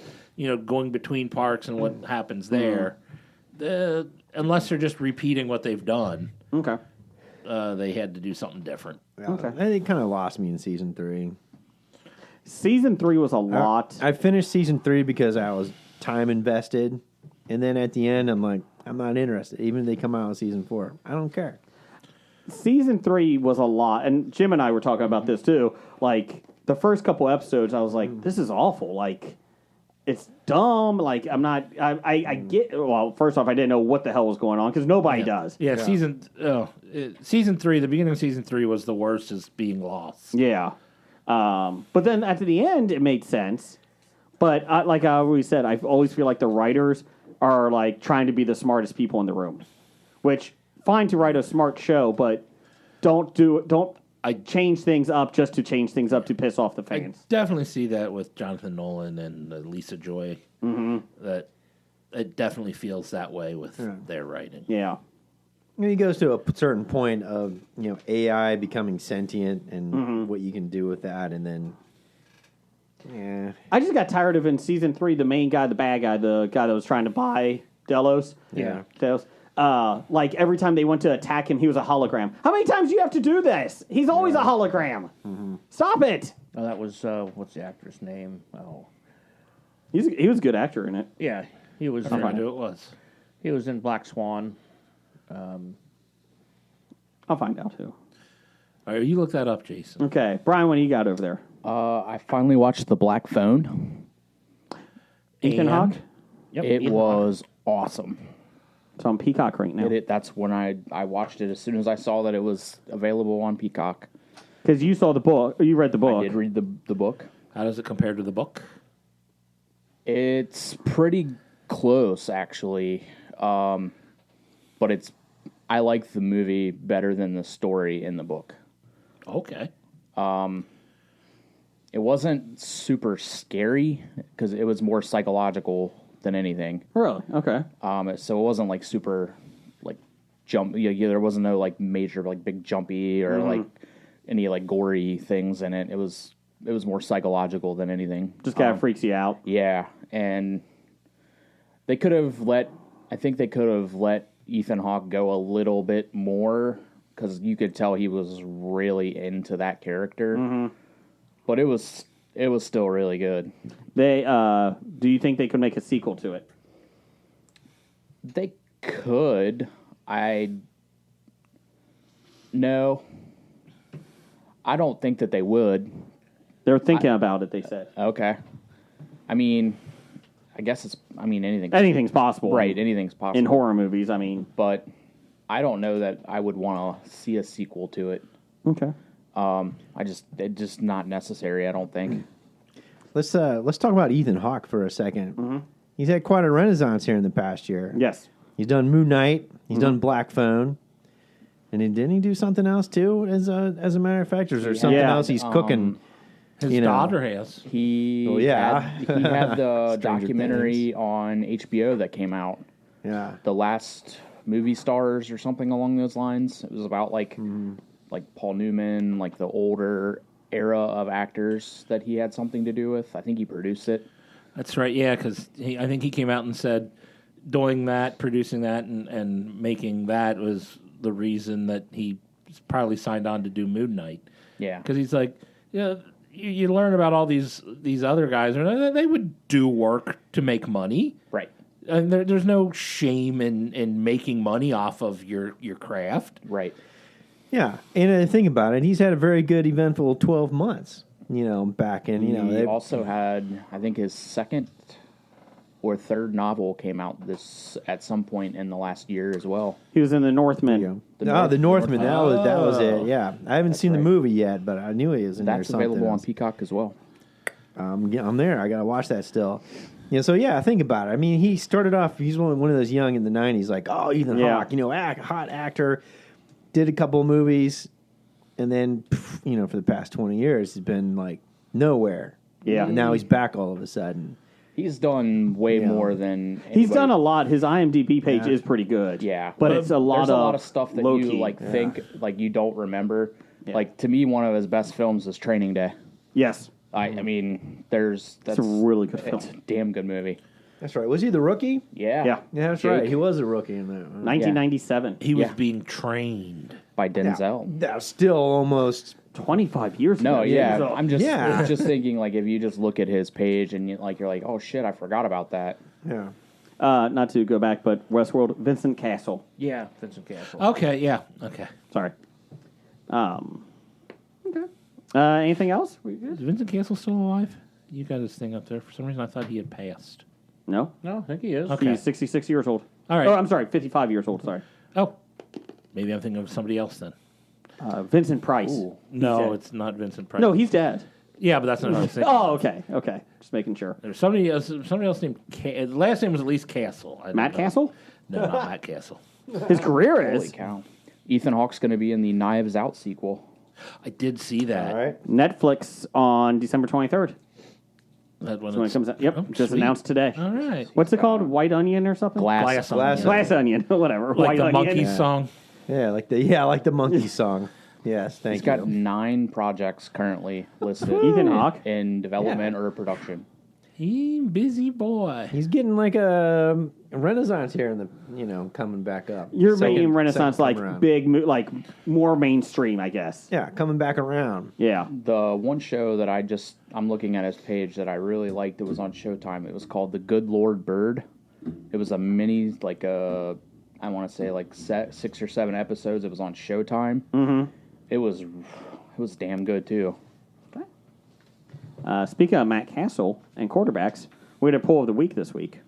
going between parks and what happens there. Unless they're just repeating what they've done, Okay. they had to do something different. Okay. It kind of lost me in season 3. Season 3 was a lot. I finished season 3 because I was time invested, and then at the end, I'm like, I'm not interested. Even if they come out in season 4, I don't care. Season 3 was a lot, and Jim and I were talking about this too. Like the first couple episodes, I was like, "This is awful." Like it's dumb. Like I'm not. I get. Well, first off, I didn't know what the hell was going on because nobody does. Yeah, season 3. The beginning of season 3 was the worst, as being lost. Yeah. But then at the end, it made sense. But like I always said, I always feel like the writers are like trying to be the smartest people in the room, which fine to write a smart show, but don't change things up just to change things up to piss off the I fans. definitely see that with Jonathan Nolan and Lisa Joy. That it definitely feels that way with their writing. Yeah. He goes to a certain point of AI becoming sentient and what you can do with that, and then Yeah. I just got tired of in season 3 the main guy, the bad guy, the guy that was trying to buy Delos. Yeah. Delos. Like every time they went to attack him, he was a hologram. How many times do you have to do this? He's always a hologram. Stop it. Oh, that was what's the actor's name? Oh, He was a good actor in it. yeah, he was. I knew it was. He was in Black Swan. I'll find out who. All right, you look that up, Jason. Okay, Brian, what do you got over there? I finally watched The Black Phone. Ethan And- Hawke. Yep, It Ethan was awesome. It's on Peacock right now. That's when I watched it as soon as I saw that it was available on Peacock. Because you saw the book, you read the book. I did read the book. How does it compare to the book? It's pretty close, actually. But I like the movie better than the story in the book. Okay. It wasn't super scary because it was more psychological than anything. Really? Okay. So it wasn't like super like jump. Yeah, there wasn't no like major like big jumpy or like any like gory things in it. It was more psychological than anything. Just kind of freaks you out. Yeah, and they could have I think they could have let Ethan Hawke go a little bit more because you could tell he was really into that character. But it was still really good. They do you think they could make a sequel to it? They could. No. I don't think that they would. They're thinking about it. They said Okay. I mean, I guess anything. anything's possible. Right, anything's possible. In horror movies, I mean. But I don't know that I would want to see a sequel to it. Okay. It's just not necessary, I don't think. Let's talk about Ethan Hawke for a 2nd. He's had quite a renaissance here in the past year. Yes. He's done Moon Knight. He's done Black Phone. And didn't he do something else too? As a matter of fact, or is there something Yeah. else he's cooking? His You know. daughter has. He Well, yeah. had the Stranger documentary on HBO that came out, Yeah. The Last Movie Stars or something along those lines. It was about like Paul Newman, like the older era of actors that he had something to do with. I think he produced it. That's right. Yeah, because I think he came out and said doing that, producing that, and making that was the reason that he probably signed on to do Moon Knight. Yeah. Because he's like, you learn about all these other guys, and they would do work to make money. Right. And there's no shame in making money off of your craft. Right. Yeah. And think about it. He's had a very good, eventful 12 months, back in, He they also had, I think, his second or third novel came out at some point in the last year as well. He was in The Northman. The Northman. That was it. Yeah. I haven't seen the right. movie yet, but I knew he was in there. That's something available on else. Peacock as well. I'm there. I got to watch that still. So think about it. I mean, he started off, he's one of those young in the 90s, like, oh, Ethan Hawke, hot actor, did a couple of movies, and then, for the past 20 years, he's been like nowhere. Yeah. And now he's back all of a sudden. He's done way more than anybody. He's done a lot. His IMDb page is pretty good. Yeah, but it's a lot of stuff that low-key. you think like you don't remember. Yeah. Like to me, one of his best films is Training Day. Yes, I mean, it's a really good film. It's a damn good movie. That's right. Was he the rookie? Yeah, Yeah, That's Jake. right. He was a rookie in that. 1997. He was Yeah. being trained. by Denzel. That's still almost 25 years ago. No, yeah, So- I'm just thinking like if you just look at his page and you're like, oh shit, I forgot about that. yeah. Not to go back, but Westworld, Vincent Castle. Yeah, Vincent Castle. Okay, yeah, okay. Sorry. Okay. Anything else? We Is good? Vincent Castle still alive? You got his thing up there. For some reason, I thought he had passed. No. No, I think he is. Okay. He's 66 years old. All right. Oh, I'm sorry, 55 years old. Sorry. Oh, maybe I'm thinking of somebody else then. Vincent Price. No, dead. it's not Vincent Price. No, he's dead. Yeah, but that's not what I was thinking. Oh, okay. Okay. Just making sure. There's somebody else named last name was at least Castle. I don't Matt know. Castle? No, not Matt Castle. His career Holy is. cow! Ethan Hawke's going to be in the Knives Out sequel. I did see that. All right. Netflix on December 23rd. That one That's when it comes out. Yep. Oh, just sweet. announced today. All right. What's it called? White Onion or something? Glass. Onion. Glass Onion. Whatever. Like White the Onion. Monkeys song. Yeah, like the monkey song. Yes, thank He's you. got 9 projects currently listed. Ethan Hawke? In development or production. He busy boy. He's getting like a renaissance here in the, coming back up. You're Second- making Renaissance second like time around. big, like more mainstream, I guess. Yeah, coming back around. Yeah. The one show that I'm looking at his page that I really liked, it was on Showtime. It was called The Good Lord Bird. It was a mini, like I want to say like 6 or 7 episodes. It was on Showtime. Mm-hmm. It was damn good too. Speaking of Matt Castle and quarterbacks, we had a poll of the week this week.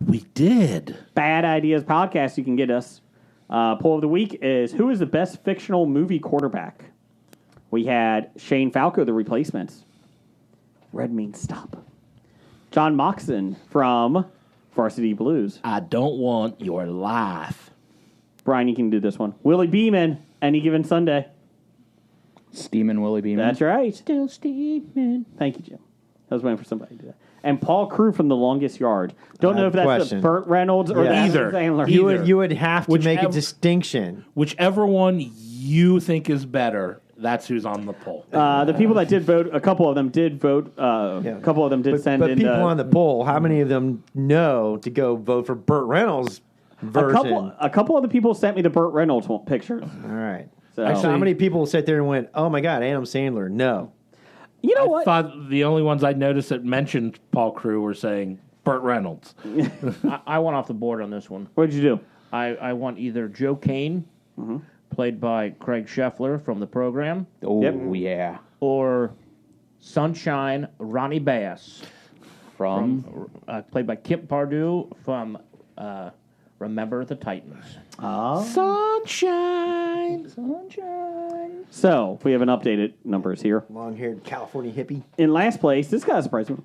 We did. Bad Ideas podcast, you can get us. Poll of the week is, who is the best fictional movie quarterback? We had Shane Falco, The Replacements. Red means stop. John Moxon from Varsity Blues. I don't want your life. Brian, you can do this one. Willie Beeman, Any Given Sunday. Steamin' Willie Beeman. That's right. Still steaming. Thank you, Jim. I was waiting for somebody to do that. And Paul Crew from The Longest Yard. Don't know if that's question. the Burt Reynolds or Yeah. the Adam Either. Sandler. You would have to make a Whichever- distinction. Whichever one you think is better, that's who's on the poll. The people that did vote, a couple of them did vote. A couple of them did send but in. people on the poll, how many of them know to go vote for Burt Reynolds' version? a couple of the people sent me the Burt Reynolds pictures. All right. So Actually, how many people sat there and went, "Oh my God, Adam Sandler"? No. you know I what? thought the only ones I noticed that mentioned Paul Crew were saying Burt Reynolds. I went off the board on this one. What did you do? I want either Joe Kane, played by Craig Scheffler from the program, Oh, Yep. yeah. or Sunshine Ronnie Bass, From played by Kip Pardue from Remember the Titans. Sunshine. So we have an updated numbers here. Long-haired California hippie. In last place, this guy surprised me.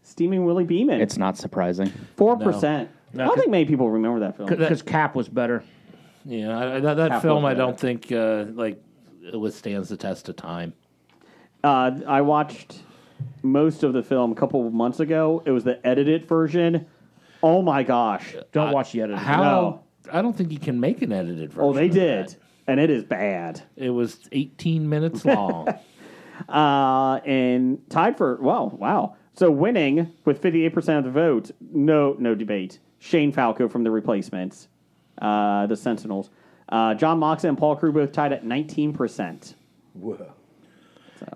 Steaming Willie Beeman. It's not surprising. 4%. No. I don't think many people remember that film. Because Cap was better. Yeah, that Half film was I better. don't think it withstands the test of time. I watched most of the film a couple of months ago. It was the edited version. Oh my gosh! Don't watch the edited. How? No. I don't think you can make an edited version. Oh, they of did, that. and it is bad. It was 18 minutes long. And tied for wow. So winning with 58% of the vote, no debate. Shane Falco from The Replacements, the Sentinels. John Moxon and Paul Crew both tied at 19%. Whoa.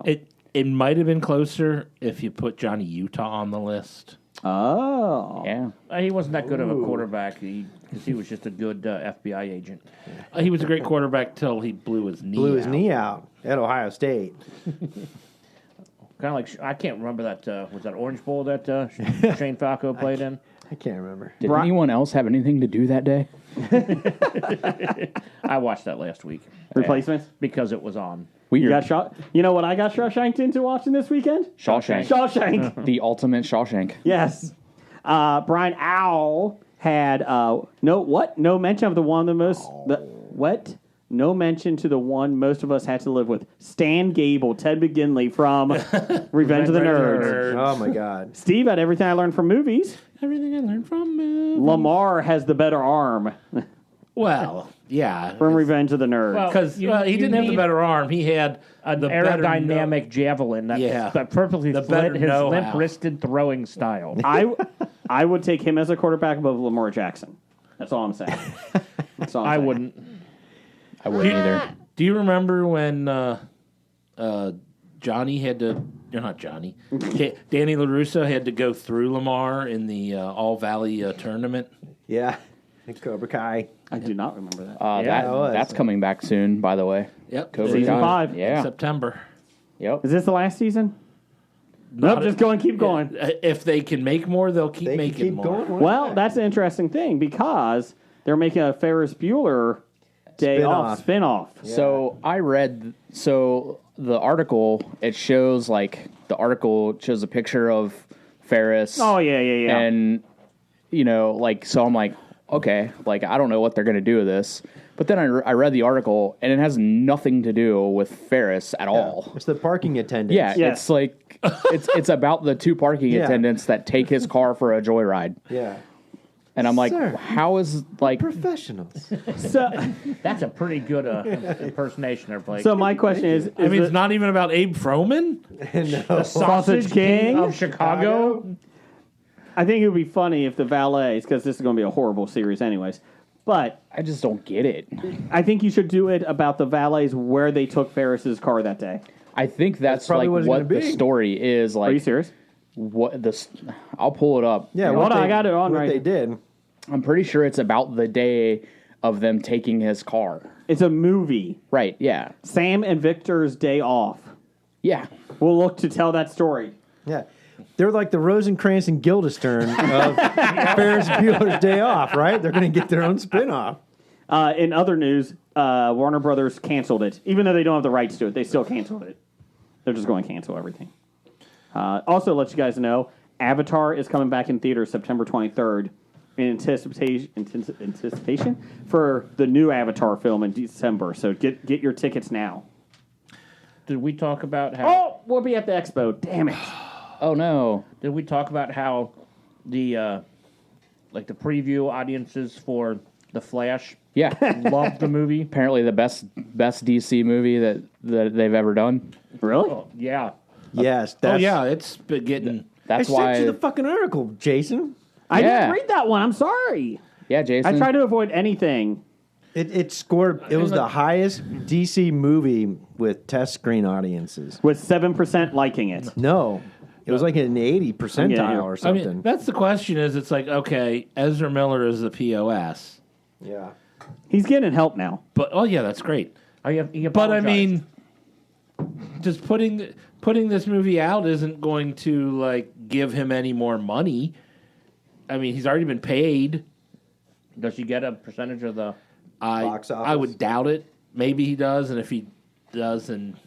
It might have been closer if you put Johnny Utah on the list. Oh, Yeah. He wasn't that good of a quarterback because he was just a good FBI agent. He was a great quarterback till he blew his knee. Blew his out. knee out at Ohio State. Kind of like I can't remember that was that Orange Bowl that Shane Falco played in. I can't remember. Did anyone else have anything to do that day? I watched that last week Replacements. because it was on. You Weird. got shot. You know what I got Shawshanked into watching this weekend? Shawshank. Shawshank. The ultimate Shawshank. Yes. Brian Owl had no mention of the one of the most no mention to the one most of us had to live with. Stan Gable, Ted McGinley from Revenge of the Nerds. Oh my God. Steve had everything I learned from movies. Everything I learned from movies. Lamar has the better arm Well, yeah. from Revenge of the Nerds. Because he didn't have the better arm. He had An the better aerodynamic javelin that, Yeah. that perfectly The fit better his know-how. limp-wristed throwing style. I would take him as a quarterback above Lamar Jackson. That's all I'm saying. That's all I'm I saying. wouldn't. I wouldn't either. Do you remember when Johnny had to? You're not Johnny. Danny LaRusso had to go through Lamar in the All Valley tournament. Yeah. Cobra Kai. I do not remember that. it was. That's coming back soon, by the way. Yep. Cobra Season Kai. 5. Yeah. September. Yep. Is this the last season? Not Nope, just go and keep going. If they can make more, they'll keep They can making keep more. going. Why Well, not? that's an interesting thing because they're making a Ferris Bueller day off spin-off. So I read the article. It shows a picture of Ferris. Oh, yeah. And so I'm like, okay, I don't know what they're gonna do with this. But then I read the article and it has nothing to do with Ferris at all. It's the parking attendants. Yeah, Yeah. it's it's about the two parking Yeah. attendants that take his car for a joyride. Yeah. And I'm like, Sir, how is like Professionals. So, That's a pretty good impersonation there, Blake. so my question is I mean, the it's not even about Abe Froman. No. Sausage King? of Chicago. I think it would be funny if the valets, because this is going to be a horrible series anyways, but I just don't get it. I think you should do it about the valets where they took Ferris's car that day. I think that's probably like what it's what gonna the be. story is. Like, Are you serious? what this? I'll pull it up. Yeah, Hold on, I got it on what right. they did. I'm pretty sure it's about the day of them taking his car. It's a movie. Right? Yeah. Sam and Victor's day off. Yeah. We'll look to tell that story. Yeah. They're like the Rosencrantz and Guildenstern of Ferris Bueller's Day Off, right? They're going to get their own spin-off. In other news, Warner Brothers canceled it. Even though they don't have the rights to it, they still canceled it. They're just going to cancel everything. Also, let you guys know, Avatar is coming back in theaters September 23rd in anticipation for the new Avatar film in December. So get your tickets now. Did we talk about how? Oh, we'll be at the expo. Damn it. Oh no. Did we talk about how the like the preview audiences for The Flash Yeah. loved the movie? Apparently the best DC movie that they've ever done. Really? Oh, yeah. Yes. Oh That's, yeah, it's been getting. I That's sent why. you the fucking article, Jason. I Yeah. didn't read that one. I'm sorry. Yeah, Jason. I try to avoid anything. It scored. It was the highest DC movie with test screen audiences. With 7% liking it. No, it was like an 80 percentile or I something. mean, that's the question. Is it's like okay, Ezra Miller is the POS, yeah. He's getting help now. but oh yeah, that's great. Oh, he But I apologized. mean, just putting this movie out isn't going to like give him any more money. I mean, he's already been paid. does he get a percentage of the? Box office? I would doubt it. Maybe he does, and if he does, then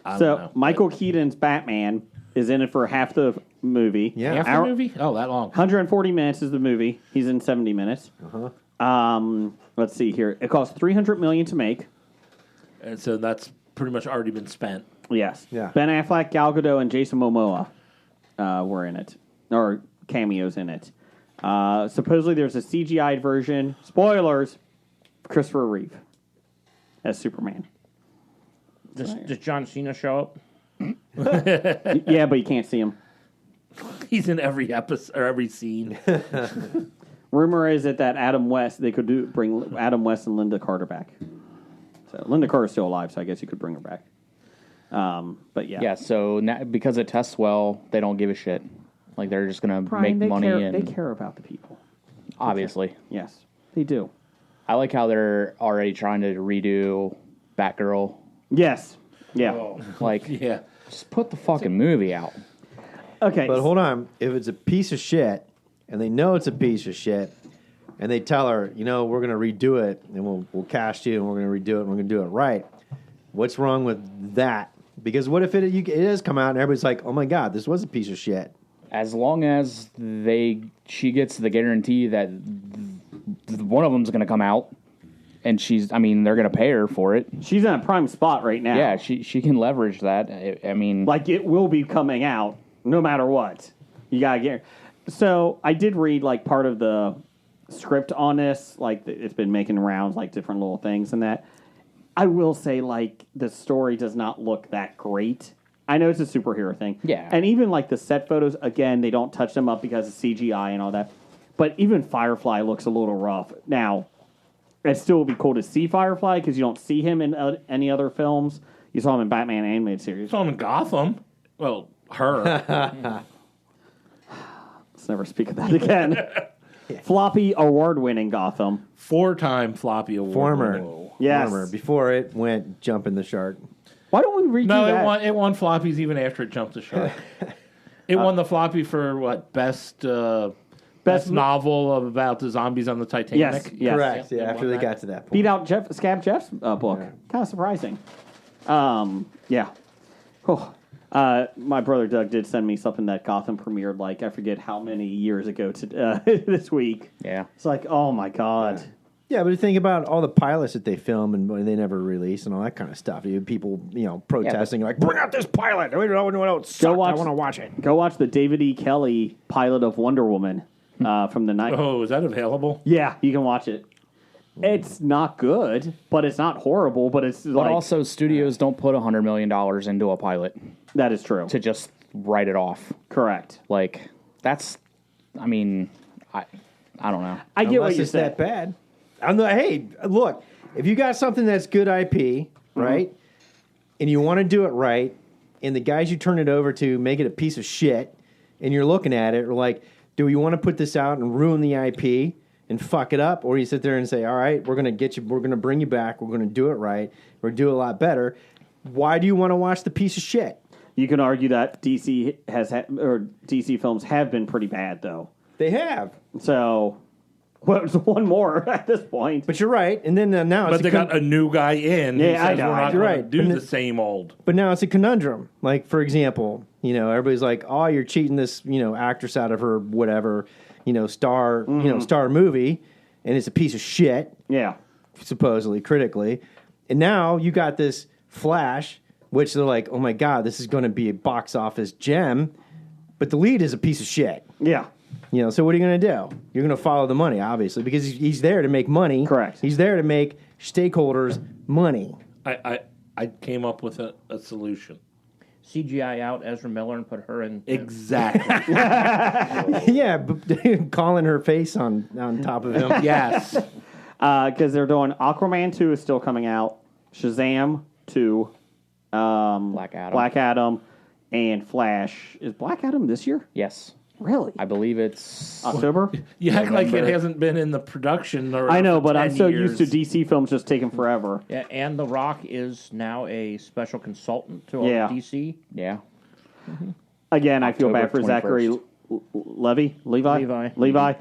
I don't So know. Michael Keaton's Batman is in it for half the movie. Yeah. Half the movie? Oh, that long. 140 minutes is the movie. He's in 70 minutes. Let's see here. It cost $300 million to make. And so that's pretty much already been spent. Yes. Yeah. Ben Affleck, Gal Gadot, and Jason Momoa were in it, or cameos in it. Supposedly there's a CGI version. Spoilers. Christopher Reeve as Superman. Does John Cena show up? Yeah, but you can't see him. He's in every episode or every scene. Rumor is that Adam West, they could bring Adam West and Linda Carter back. So Linda Carter's still alive, so I guess you could bring her back. But yeah. Yeah, so now, because it tests well, they don't give a shit. Like they're just gonna Brian, make money and they care about the people. obviously. Yes, they do. I like how they're already trying to redo Batgirl. Yes. Yeah. Like, Yeah. just put the fucking movie out. Okay. But hold on, if it's a piece of shit, and they know it's a piece of shit, and they tell her, we're going to redo it, and we'll cast you, and we're going to redo it, and we're going to do it right. What's wrong with that? Because what if it does come out, and everybody's like, oh my god, this was a piece of shit. As long as she gets the guarantee that one of them's going to come out, and they're going to pay her for it. She's in a prime spot right now. Yeah, she can leverage that. I mean, Like, it will be coming out no matter what. You got to get. So, I did read, like, part of the script on this. Like, it's been making rounds, like, different little things and that. I will say, like, the story does not look that great. I know it's a superhero thing. Yeah. And even, like, the set photos, again, they don't touch them up because of CGI and all that. But even Firefly looks a little rough. Now, it still would be cool to see Firefly because you don't see him in any other films. You saw him in Batman animated series. Saw him in Gotham. Well, her. Let's never speak of that again. Floppy award-winning Gotham. 4-time Floppy Award. Former. Yes. Former. Before it went jumping the shark. Why don't we redo No, that? it won Floppies even after it jumped the shark. It won the Floppy for what? Best novel about the zombies on the Titanic. Yes. Correct. Yeah, it after won they that. got to that point. Beat out Scab Jeff's book. Yeah. Kind of surprising. Yeah. Oh. My brother Doug did send me something that Gotham premiered, like, I forget how many years ago this week. yeah. It's like, oh my God. Yeah, but think about all the pilots that they film and they never release and all that kind of stuff. You have people, protesting like, bring out this pilot. I don't know what else. Go I watch- want to watch it. Go watch the David E. Kelly pilot of Wonder Woman. from the night. Oh, is that available? Yeah, you can watch it. It's not good, but it's not horrible. But it's But like also, studios don't put $100 million into a pilot that is true. to just write it off. Correct. Like, that's, I mean, I don't know. I get Unless what you it's said. that bad. Hey, look, if you got something that's good IP, right, and you want to do it right, and the guys you turn it over to make it a piece of shit, and you're looking at it, like, do we want to put this out and ruin the IP and fuck it up, or you sit there and say, all right, we're going to get you, we're going to bring you back, we're going to do it right, we're going to do it a lot better. Why do you want to watch the piece of shit? You can argue that DC or DC films have been pretty bad, though. They have. So, well, there's one more at this point. But you're right. And then now it's But they got a new guy in. Yeah, I who says know. We're not You're gonna right. do But the same old. But now it's a conundrum. Like, for example, everybody's like, oh, you're cheating this, actress out of her whatever, star, star movie, and it's a piece of shit, Yeah. supposedly, critically. And now you got this Flash, which they're like, oh my God, this is going to be a box office gem, but the lead is a piece of shit. Yeah. So what are you going to do? You're going to follow the money, obviously, because he's there to make money. Correct. He's there to make stakeholders money. I came up with a solution. CGI out Ezra Miller and put her in. Exactly. Yeah, but calling her face on top of him. Yes. Because they're doing Aquaman 2 is still coming out, Shazam 2, Black Adam. and Flash. Is Black Adam this year? Yes. Really? I believe it's October? You act like it November. hasn't been in the production. Or I know, for but I'm 10 so years. used to DC films just taking forever. Yeah, and The Rock is now a special consultant to Yeah. DC. yeah. Again, I feel October bad for Zachary 21st. Levi.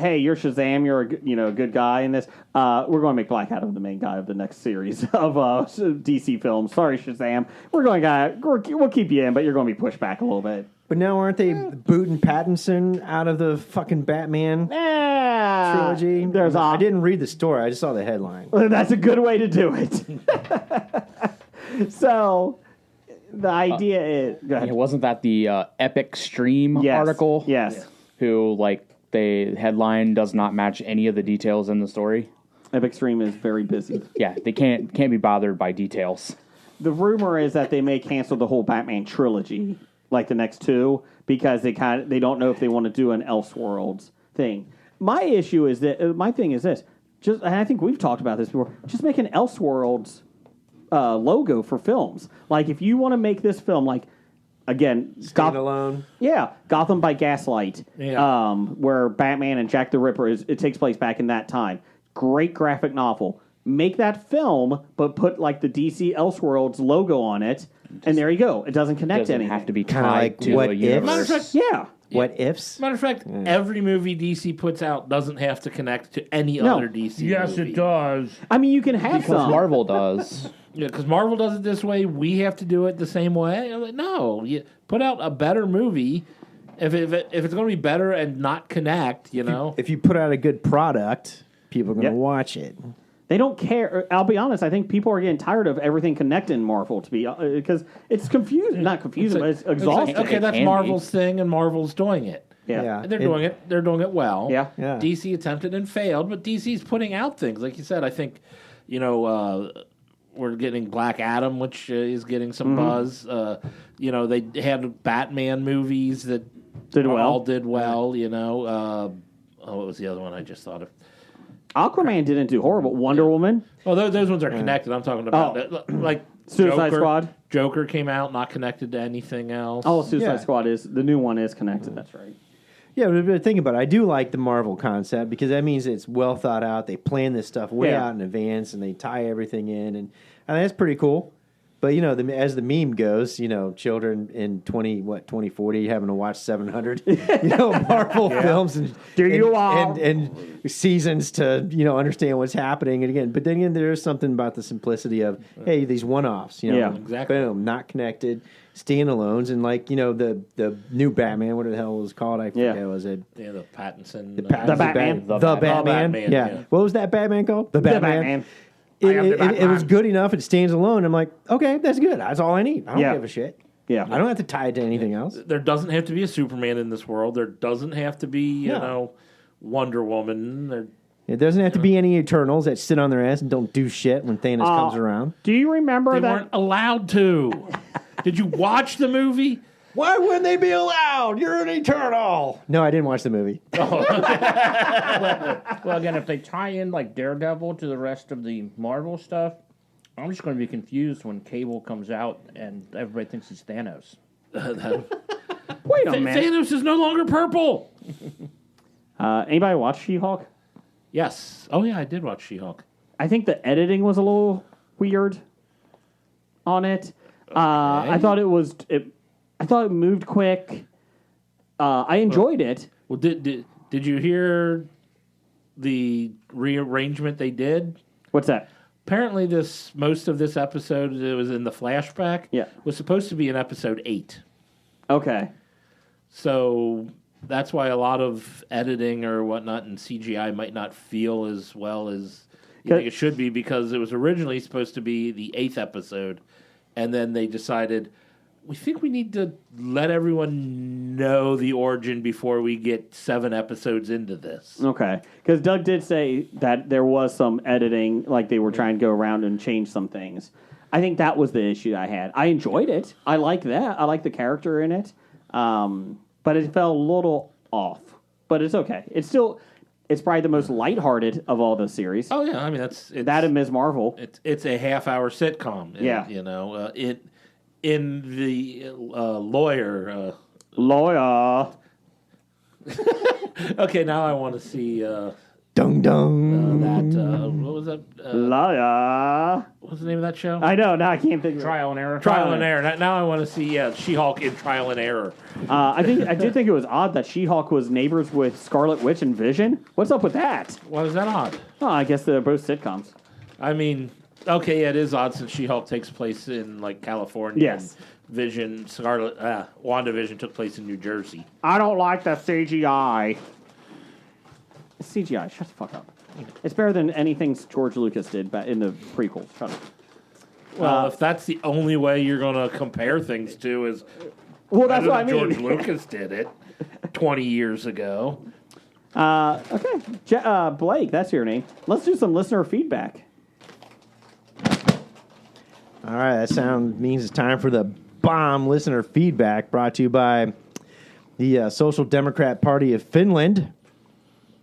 Hey, you're Shazam. You're a good guy in this. We're going to make Black Adam the main guy of the next series of DC films. Sorry, Shazam. We'll keep you in, but you're going to be pushed back a little bit. But now aren't they booting Pattinson out of the fucking Batman trilogy? I didn't read the story. I just saw the headline. That's a good way to do it. So, the idea is... Go ahead. Yeah, wasn't that the Epic Stream Yes. article? Yes. Who, the headline does not match any of the details in the story? Epic Stream is very busy. Yeah, they can't be bothered by details. The rumor is that they may cancel the whole Batman trilogy, like the next two, because they don't know if they want to do an Elseworlds thing. My issue is that my thing is this. And I think we've talked about this before. Just make an Elseworlds logo for films. Like if you want to make this film, like again, Standalone. Gotham by Gaslight, Yeah. where Batman and Jack the Ripper it takes place back in that time. Great graphic novel. Make that film, but put like the DC Elseworlds logo on it, and there you go. It doesn't connect to Doesn't anything. have to be Kinda tied like to What a If? Matter of universe. fact, Yeah. What ifs? Matter of fact, every movie DC puts out doesn't have to connect to any other DC movie. does. I mean, you can have Because some. Marvel does. Yeah, because Marvel does it this way. We have to do it the same way. I'm like, no, you put out a better movie. If it's going to be better and not connect, If you put out a good product, people are going to Yep. watch it. They don't care. I'll be honest. I think people are getting tired of everything connecting in Marvel to be because it's confusing. Not confusing, but it's exhausting. okay, that's can be. Marvel's thing, and Marvel's doing it. Yeah. And they're doing it. They're doing it well. Yeah. Yeah. DC attempted and failed, but DC's putting out things. Like you said, I think, we're getting Black Adam, which is getting some buzz. They had Batman movies that Did well. all did well. What was the other one I just thought of? Aquaman didn't do horrible. Wonder Woman. Oh, those ones are connected. I'm talking about like Suicide Joker. Squad. Joker came out, not connected to anything else. Oh, Suicide Yeah. Squad is the new one is connected. That's right. Yeah, but think about it. I do like the Marvel concept because that means it's well thought out. They plan this stuff way Yeah. out in advance and they tie everything in, and that's pretty cool. But as the meme goes, children in 2040 having to watch 700, Marvel films and seasons to understand what's happening. And again, but then again, there's something about the simplicity of hey, these one-offs, Yeah, exactly. boom, not connected, standalones, and like the new Batman, what the hell was it called? I forget. Yeah. Was it Yeah, the Pattinson. The Batman. The Batman. Batman. Batman, Yeah. yeah. What was that Batman called? The Batman. Batman. It was good enough. It stands alone. I'm like, okay, that's good. That's all I need. I don't Yeah. give a shit. Yeah. I don't have to tie it to anything else. There doesn't have to be a Superman in this world. There doesn't have to be, you know, Wonder Woman. It doesn't have to be any Eternals that sit on their ass and don't do shit when Thanos comes around. Do you remember They that? weren't allowed to. Did you watch the movie? Why wouldn't they be allowed? You're an Eternal. No, I didn't watch the movie. Well, again, if they tie in like Daredevil to the rest of the Marvel stuff, I'm just going to be confused when Cable comes out and everybody thinks he's Thanos. Wait a minute. Thanos is no longer purple. Anybody watch She-Hulk? Yes. Oh, yeah, I did watch She-Hulk. I think the editing was a little weird on it. I thought I thought it moved quick. I enjoyed it. Well, did you hear the rearrangement they did? What's that? Apparently, most of this episode that was in the flashback was supposed to be in episode 8. Okay. So that's why a lot of editing or whatnot and CGI might not feel as well as you think it should be, because it was originally supposed to be the 8th episode, and then they decided, we think we need to let everyone know the origin before we get 7 episodes into this. Okay. Because Doug did say that there was some editing, like they were trying to go around and change some things. I think that was the issue I had. I enjoyed it. I like that. I like the character in it. But it felt a little off. But it's okay. It's probably the most lighthearted of all the series. Oh, yeah. I mean, that and Ms. Marvel. It's a half-hour sitcom. Yeah. You know, in the lawyer. Okay, now I want to see Dung dung. that. What was that? Lawyer. What's the name of that show? I know. Now I can't think of it. Trial and Error. Trial and Error. Now I want to see She-Hulk in Trial and Error. I did think it was odd that She-Hulk was neighbors with Scarlet Witch and Vision. What's up with that? Why is that odd? Oh, I guess they're both sitcoms. I mean, okay, yeah, it is odd since She-Hulk takes place in like California. Yes. And WandaVision took place in New Jersey. I don't like the CGI. It's CGI. Shut the fuck up. It's better than anything George Lucas did in the prequels. Shut up. Well, if that's the only way you're going to compare things to is... Well, that's what I mean. George Lucas did it 20 years ago. Okay. Blake, that's your name. Let's do some listener feedback. All right, that means it's time for the bomb listener feedback, brought to you by the Social Democrat Party of Finland.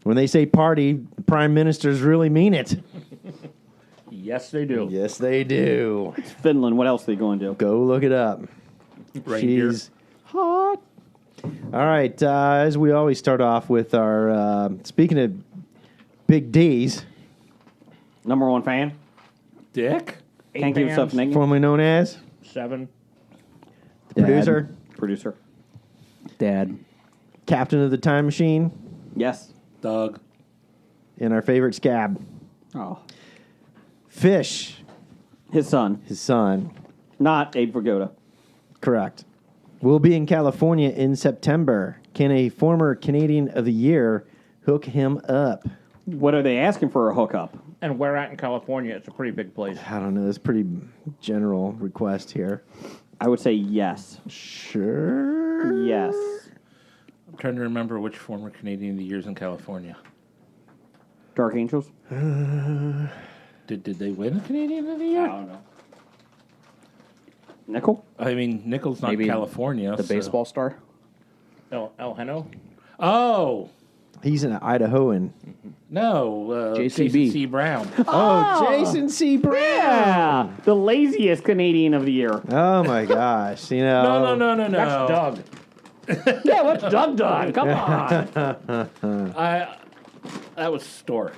When they say party, the prime ministers really mean it. Yes, they do. Yes, they do. It's Finland. What else are they going to do? Go look it up. Reindeer. She's hot. All right, as we always start off with our, speaking of Big D's, Number one fan? Dick? Can't keep himself naked. formerly known as 7. producer, Dad. captain of the time machine, Yes. Doug. and our favorite scab, Oh. Fish, His son. his son. Not Abe Vigoda. Correct. We'll be in California in September. Can a former Canadian of the Year hook him up? What are they asking for a hookup? And where at in California? It's a pretty big place. I don't know. That's a pretty general request here. I would say yes. Sure. Yes. I'm trying to remember which former Canadian of the Year is in California. Dark Angels? Did they win Canadian of the Year? don't know. Nickel? I mean, Nickel's not Maybe California. The so- baseball star. El Heno? Oh, He's an Idahoan. no. JCB. Jason C. Brown. Oh, Jason C. Brown. Yeah. The laziest Canadian of the year. Oh, my gosh. You know. No. That's Doug. Yeah, what's Doug done? Come on. That was Stork.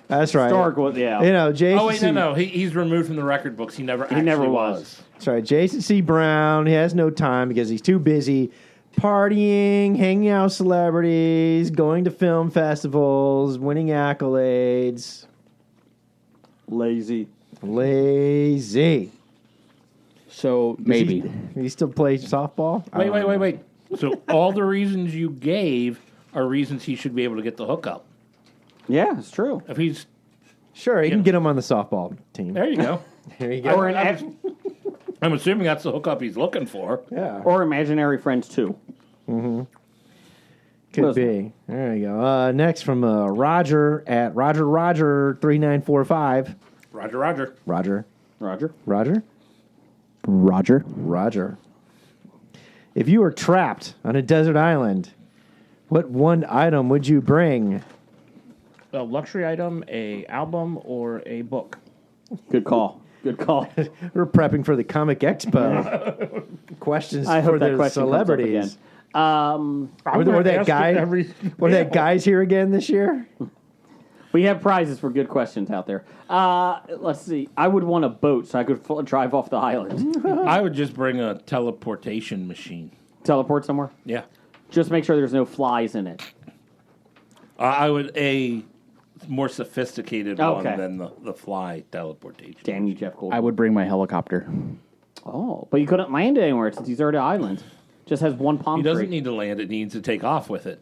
That's right. Stork was, yeah. You know, Jason Oh, wait, C. no. He's removed from the record books. He never never was. was. That's right. Jason C. Brown. He has no time because he's too busy partying, hanging out with celebrities, going to film festivals, winning accolades. Lazy. Lazy. So maybe. He still plays softball? Wait. So all the reasons you gave are reasons he should be able to get the hookup. Yeah, it's true. If he's Sure, he can get him on the softball team. there, you go. There you go. Or an I'm assuming that's the hookup he's looking for. Yeah. Or imaginary friends, too. Could be. There you go. Next from Roger at Roger3945. Roger. Roger. Roger. Roger? Roger. Roger. If you were trapped on a desert island, what one item would you bring? A luxury item, a album, or a book. Good call. Good call. We're prepping for the Comic Expo. Questions I for hope that the question celebrities. comes up again. Were that guys here again this year? We have prizes for good questions out there. Let's see. I would want a boat so I could drive off the island. I would just bring a teleportation machine. Teleport somewhere. Yeah. Just make sure there's no flies in it. I would a more sophisticated Okay. one than the fly teleportation. Damn you, Jeff Goldblum. I would bring my helicopter. Oh, but you couldn't land anywhere since he's already island. Just has one palm He tree. doesn't need to land it; he needs to take off with it.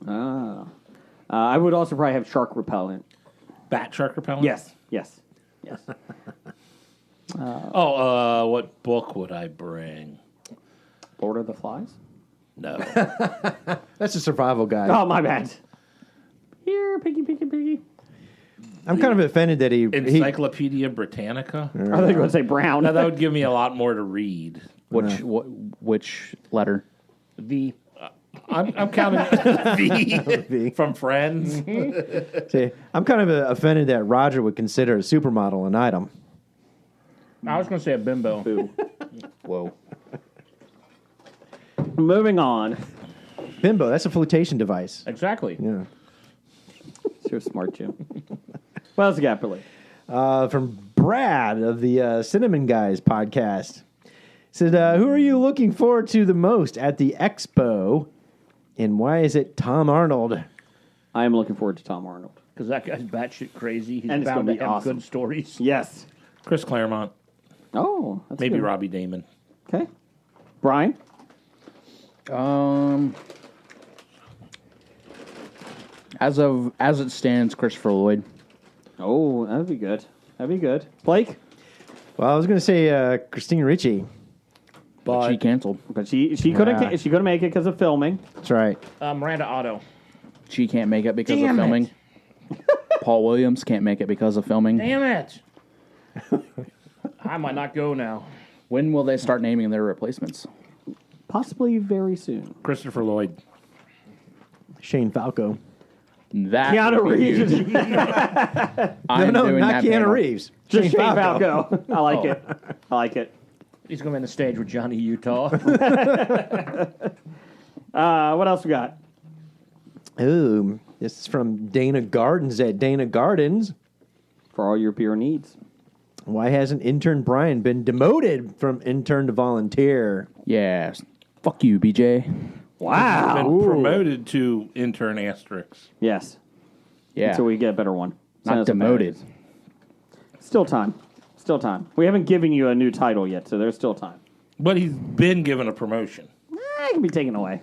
I would also probably have shark repellent. Bat shark repellent. Yes. What book would I bring? Lord of the Flies? No. That's a survival guide. Oh, my bad. Here, piggy. I'm kind of offended that he Encyclopedia Britannica. I think I would say brown. Now that would give me a lot more to read. Which letter? The I'm counting V from Friends. See, I'm kind of offended that Roger would consider a supermodel an item. I was going to say a bimbo. Whoa. Moving on. Bimbo, that's a flotation device. Exactly. Yeah. You're smart, Jim. What else you got, Billy? From Brad of the Cinnamon Guys podcast. Said, who are you looking forward to the most at the expo? And why is it Tom Arnold? I am looking forward to Tom Arnold. Because that guy's batshit crazy. He's And it's bound gonna to be have awesome. good stories. Yes. Chris Claremont, Oh, that's maybe good. Robbie Damon. Okay. Brian? As it stands, Christopher Lloyd. Oh, that'd be good. Blake? Well, I was going to say Christine Ricci. But she canceled. But she couldn't make it because of filming. That's right. Miranda Otto. She can't make it because Damn of it. filming. Paul Williams can't make it because of filming. Damn it. I might not go now. When will they start naming their replacements? Possibly very soon. Christopher Lloyd. Shane Falco. That Keanu would be Reeves. huge. I'm No, doing not that Keanu panel. Reeves. Just Shane Falco. I like it. I like it. He's going to be on the stage with Johnny Utah. What else we got? Ooh, this is from Dana Gardens at Dana Gardens. For all your beer needs. Why hasn't intern Brian been demoted from intern to volunteer? Yeah. Fuck you, BJ. Wow. Been promoted to intern asterisk. Yes. Yeah. Until we get a better one. Send Not us a better- demoted. Still time. We haven't given you a new title yet, so there's still time. But he's been given a promotion. It can be taken away.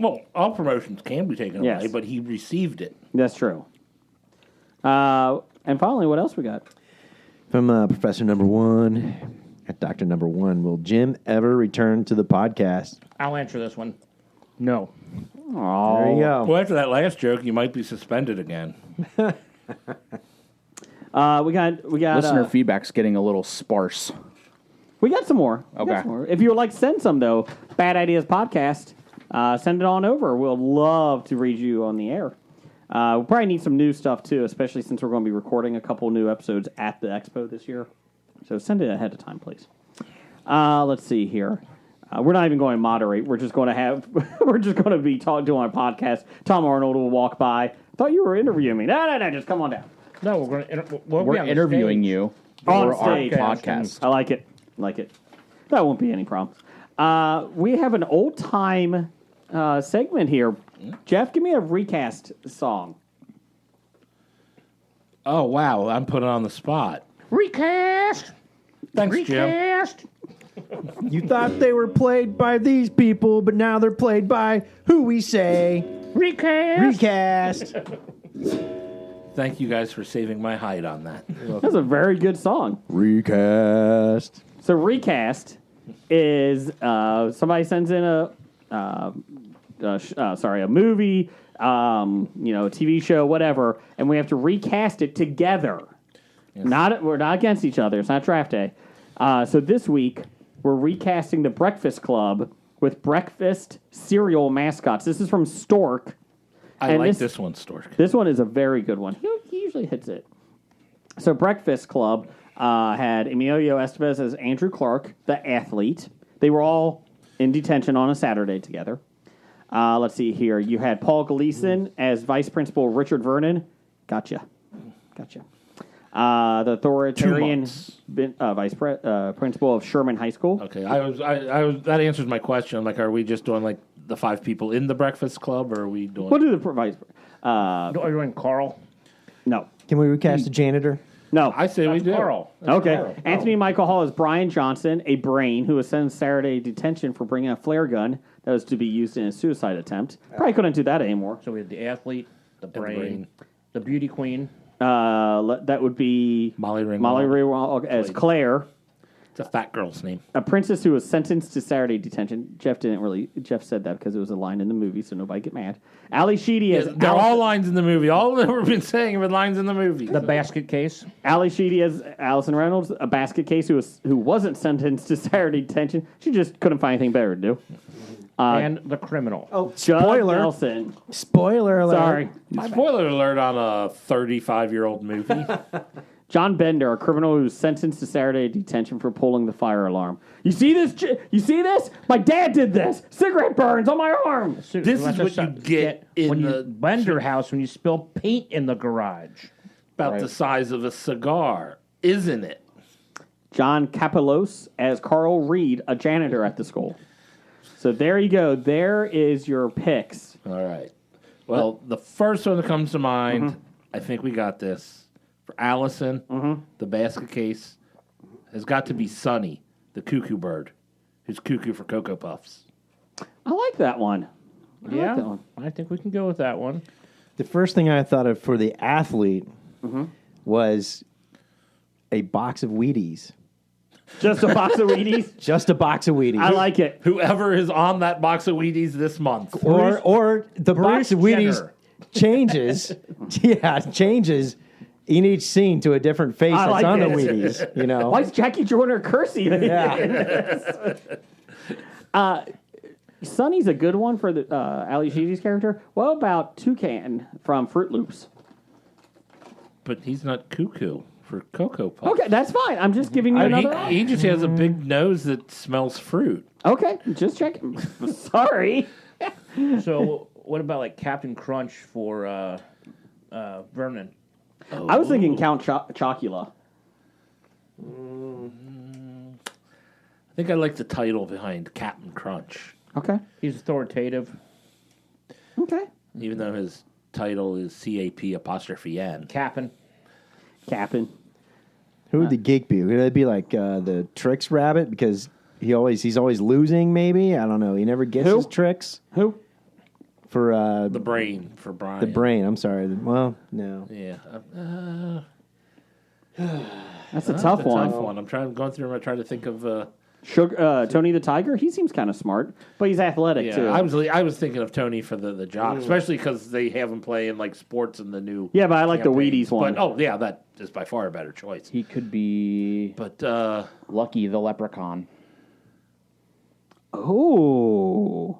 Well, all promotions can be taken Yes. away, but he received it. That's true. And finally, what else we got? From Professor Number One at Dr. Number One. Will Jim ever return to the podcast? I'll answer this one. No. Oh, There you go. Well, after that last joke, you might be suspended again. We got Listener feedback's getting a little sparse. we got some more. We got Okay. some more. If you would like to send some though, Bad Ideas Podcast, send it on over. We'll love to read you on the air. We'll probably need some new stuff too, especially since we're going to be recording a couple new episodes at the expo this year. So send it ahead of time, please. Let's see here. We're not even going to moderate. We're just going to have. We're just going to be doing a podcast. Tom Arnold will walk by. I thought you were interviewing me. No. Just come on down. No, we're going to We're interviewing you On for our stage. podcast. I like it. That won't be any problem. We have an old time segment here. Jeff, give me a recast song. Oh, wow. I'm put on the spot. Recast! Thanks, Jim. Recast! You thought they were played by these people, but now they're played by who we say. Recast! Recast. Thank you guys for saving my hide on that. That's a very good song. Recast. So recast is somebody sends in a movie, a TV show, whatever, and we have to recast it together. Yes. We're not against each other. It's not draft day. So this week we're recasting the Breakfast Club with breakfast cereal mascots. This is from Stork. I like this one, Stork. This one is a very good one. He usually hits it. So Breakfast Club had Emilio Estevez as Andrew Clark, the athlete. They were all in detention on a Saturday together. Let's see here. You had Paul Gleason as Vice Principal Richard Vernon. Gotcha. The authoritarian Vice Principal of Sherman High School. Okay, I was. That answers my question. Like, are we just doing like the 5 people in the Breakfast Club, or are we doing? We'll do the vice. Are you doing Carl? No. Can we recast the janitor? No. I say we do. Carl. Okay. Carl. Anthony Michael Hall is Brian Johnson, a brain who was sentenced Saturday detention for bringing a flare gun that was to be used in a suicide attempt. Probably couldn't do that anymore. So we had the athlete, the brain, the beauty queen. That would be Molly Ringwald. Molly Ringwald as Claire. It's a fat girl's name. A princess who was sentenced to Saturday detention. Jeff said that because it was a line in the movie, so nobody get mad. Ali Sheedy as They're all lines in the movie. All that we've been saying are lines in the movie. The basket case. Ali Sheedy as Allison Reynolds, a basket case who wasn't sentenced to Saturday detention. She just couldn't find anything better to do. And the criminal. Oh, Judd spoiler! Nelson. Spoiler alert! Sorry. Spoiler alert on a 35-year-old movie. John Bender, a criminal who was sentenced to Saturday detention for pulling the fire alarm. You see this? You see this? My dad did this. Cigarette burns on my arm. This is what you get in when the you Bender house when you spill paint in the garage. about the size of a cigar, isn't it? John Kapelos as Carl Reed, a janitor at the school. So there you go. There is your picks. All right. Well, the first one that comes to mind, I think we got this. For Allison, the basket case has got to be Sonny, the cuckoo bird, who's cuckoo for Cocoa Puffs. I like that one. I think we can go with that one. The first thing I thought of for the athlete was a box of Wheaties. Just a box of Wheaties? Just a box of Wheaties. I like it. Whoever is on that box of Wheaties this month. Or the box of Wheaties Jenner. changes. Changes in each scene to a different face I that's like on the this. Wheaties. You know. Why is Jackie Joyner cursing? Yeah. Sonny's a good one for the Ali Sheedy's character. What about Toucan from Fruit Loops? But he's not cuckoo for Cocoa Puffs. Okay, that's fine. I'm just giving you another. He just has a big nose that smells fruit. Okay, just checking. Sorry. So what about like Captain Crunch for Vernon? I was thinking Count Chocula. I think I like the title behind Captain Crunch, Okay. He's authoritative. Okay. even though his title is CAP''N. Cap'n. Captain. Who would the geek be? Would it be like the tricks rabbit because he's always losing? Maybe I don't know. He never gets Who? his tricks Who? for The brain for Brian. the brain. I'm sorry. Well, no. Yeah. That's a tough one. Tough one. I'm going through them. I try to think of. Tony the Tiger. He seems kind of smart, but he's athletic too. I was thinking of Tony for the jock, especially because they have him playing like sports in the new. Yeah, but I like the campaign. Wheaties one. But that is by far a better choice. He could be But Lucky the Leprechaun. Oh,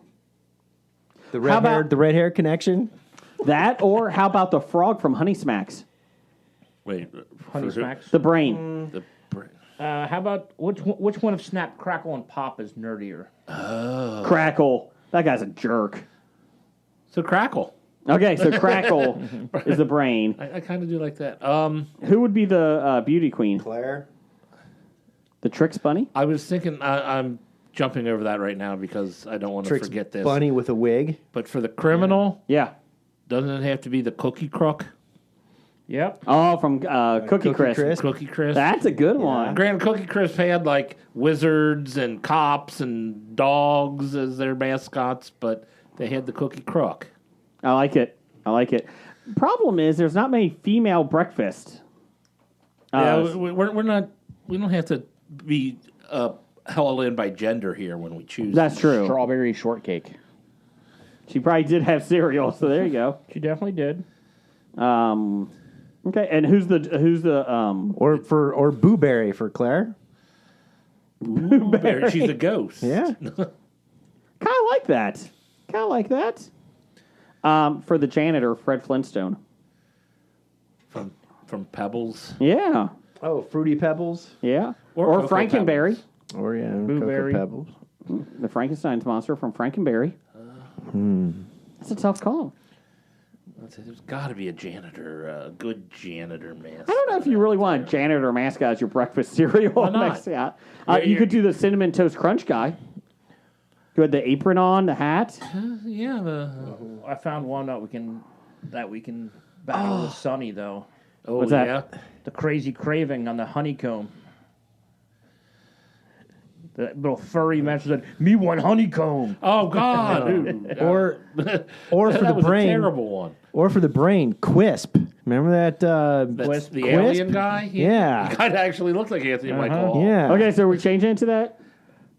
The How red hair, about- the red hair connection. that or how about the frog from Honey Smacks? wait, Honey for who? Smacks. The brain. The brain. How about which one of Snap, Crackle, and Pop is nerdier? Crackle. That guy's a jerk. So Crackle. Okay, so Crackle is the brain. I kind of do like that. Who would be the beauty queen? Claire. The Tricks Bunny? I was thinking I'm jumping over that right now because I don't want to Tricks forget this. bunny with a wig. But for the criminal, Yeah. doesn't it have to be the Cookie Crook? Yep. Oh, from Cookie Crisp. Crisp. Cookie Crisp. That's a good one. Grand Cookie Crisp had like wizards and cops and dogs as their mascots, but they had the Cookie Crook. I like it. Problem is, there's not many female breakfast. Yeah, we're not. We don't have to be held in by gender here when we choose. That's true. Strawberry shortcake. She probably did have cereal, so there you go. She definitely did. Okay, and who's the Or Booberry for Claire. Blueberry. She's a ghost. Yeah. kind of like that. For the janitor, Fred Flintstone. From Pebbles. Yeah, Oh, Fruity Pebbles. yeah. Or Or Cocoa Frankenberry, Or yeah, Blueberry. Cocoa Pebbles. the Frankenstein's monster from Frankenberry. That's a tough call. There's got to be a janitor, a good janitor mascot. I don't know if you really want a janitor mascot as your breakfast cereal. Why not? mascot. Yeah, You could do the Cinnamon Toast Crunch guy. Who had the apron on, the hat. Yeah. I found one that we can battle with Sunny though. Oh, What's that? yeah. The crazy craving on the honeycomb. The little furry mentions that me want honeycomb. Oh God. Or that for the was brain. a terrible one. Or for the brain, Quisp. Remember that? That's the alien guy. Yeah. He kind of actually looks like Anthony Michael Hall. Yeah. Okay, so we're changing it to that.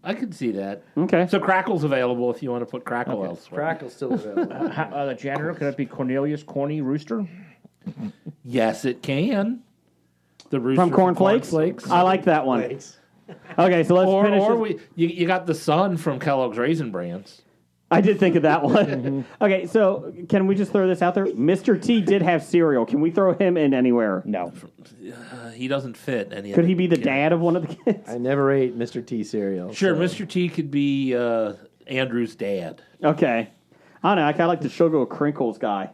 I could see that. Okay. So Crackle's available if you want to put Crackle elsewhere. Crackle's still available. The janitor, could it be Cornelius Corny Rooster? Yes, it can. The rooster From Cornflakes. Cornflakes. I like that one. Okay, so let's finish. Or this. you got the sun from Kellogg's Raisin Brands. I did think of that one. Okay, so can we just throw this out there? Mr. T did have cereal. Can we throw him in anywhere? No. He doesn't fit any. Could other he be the kid. dad of one of the kids? I never ate Mr. T cereal. Sure, so- Mr. T could be Andrew's dad. Okay. I don't know. I kind of like the Sugar Crinkles guy.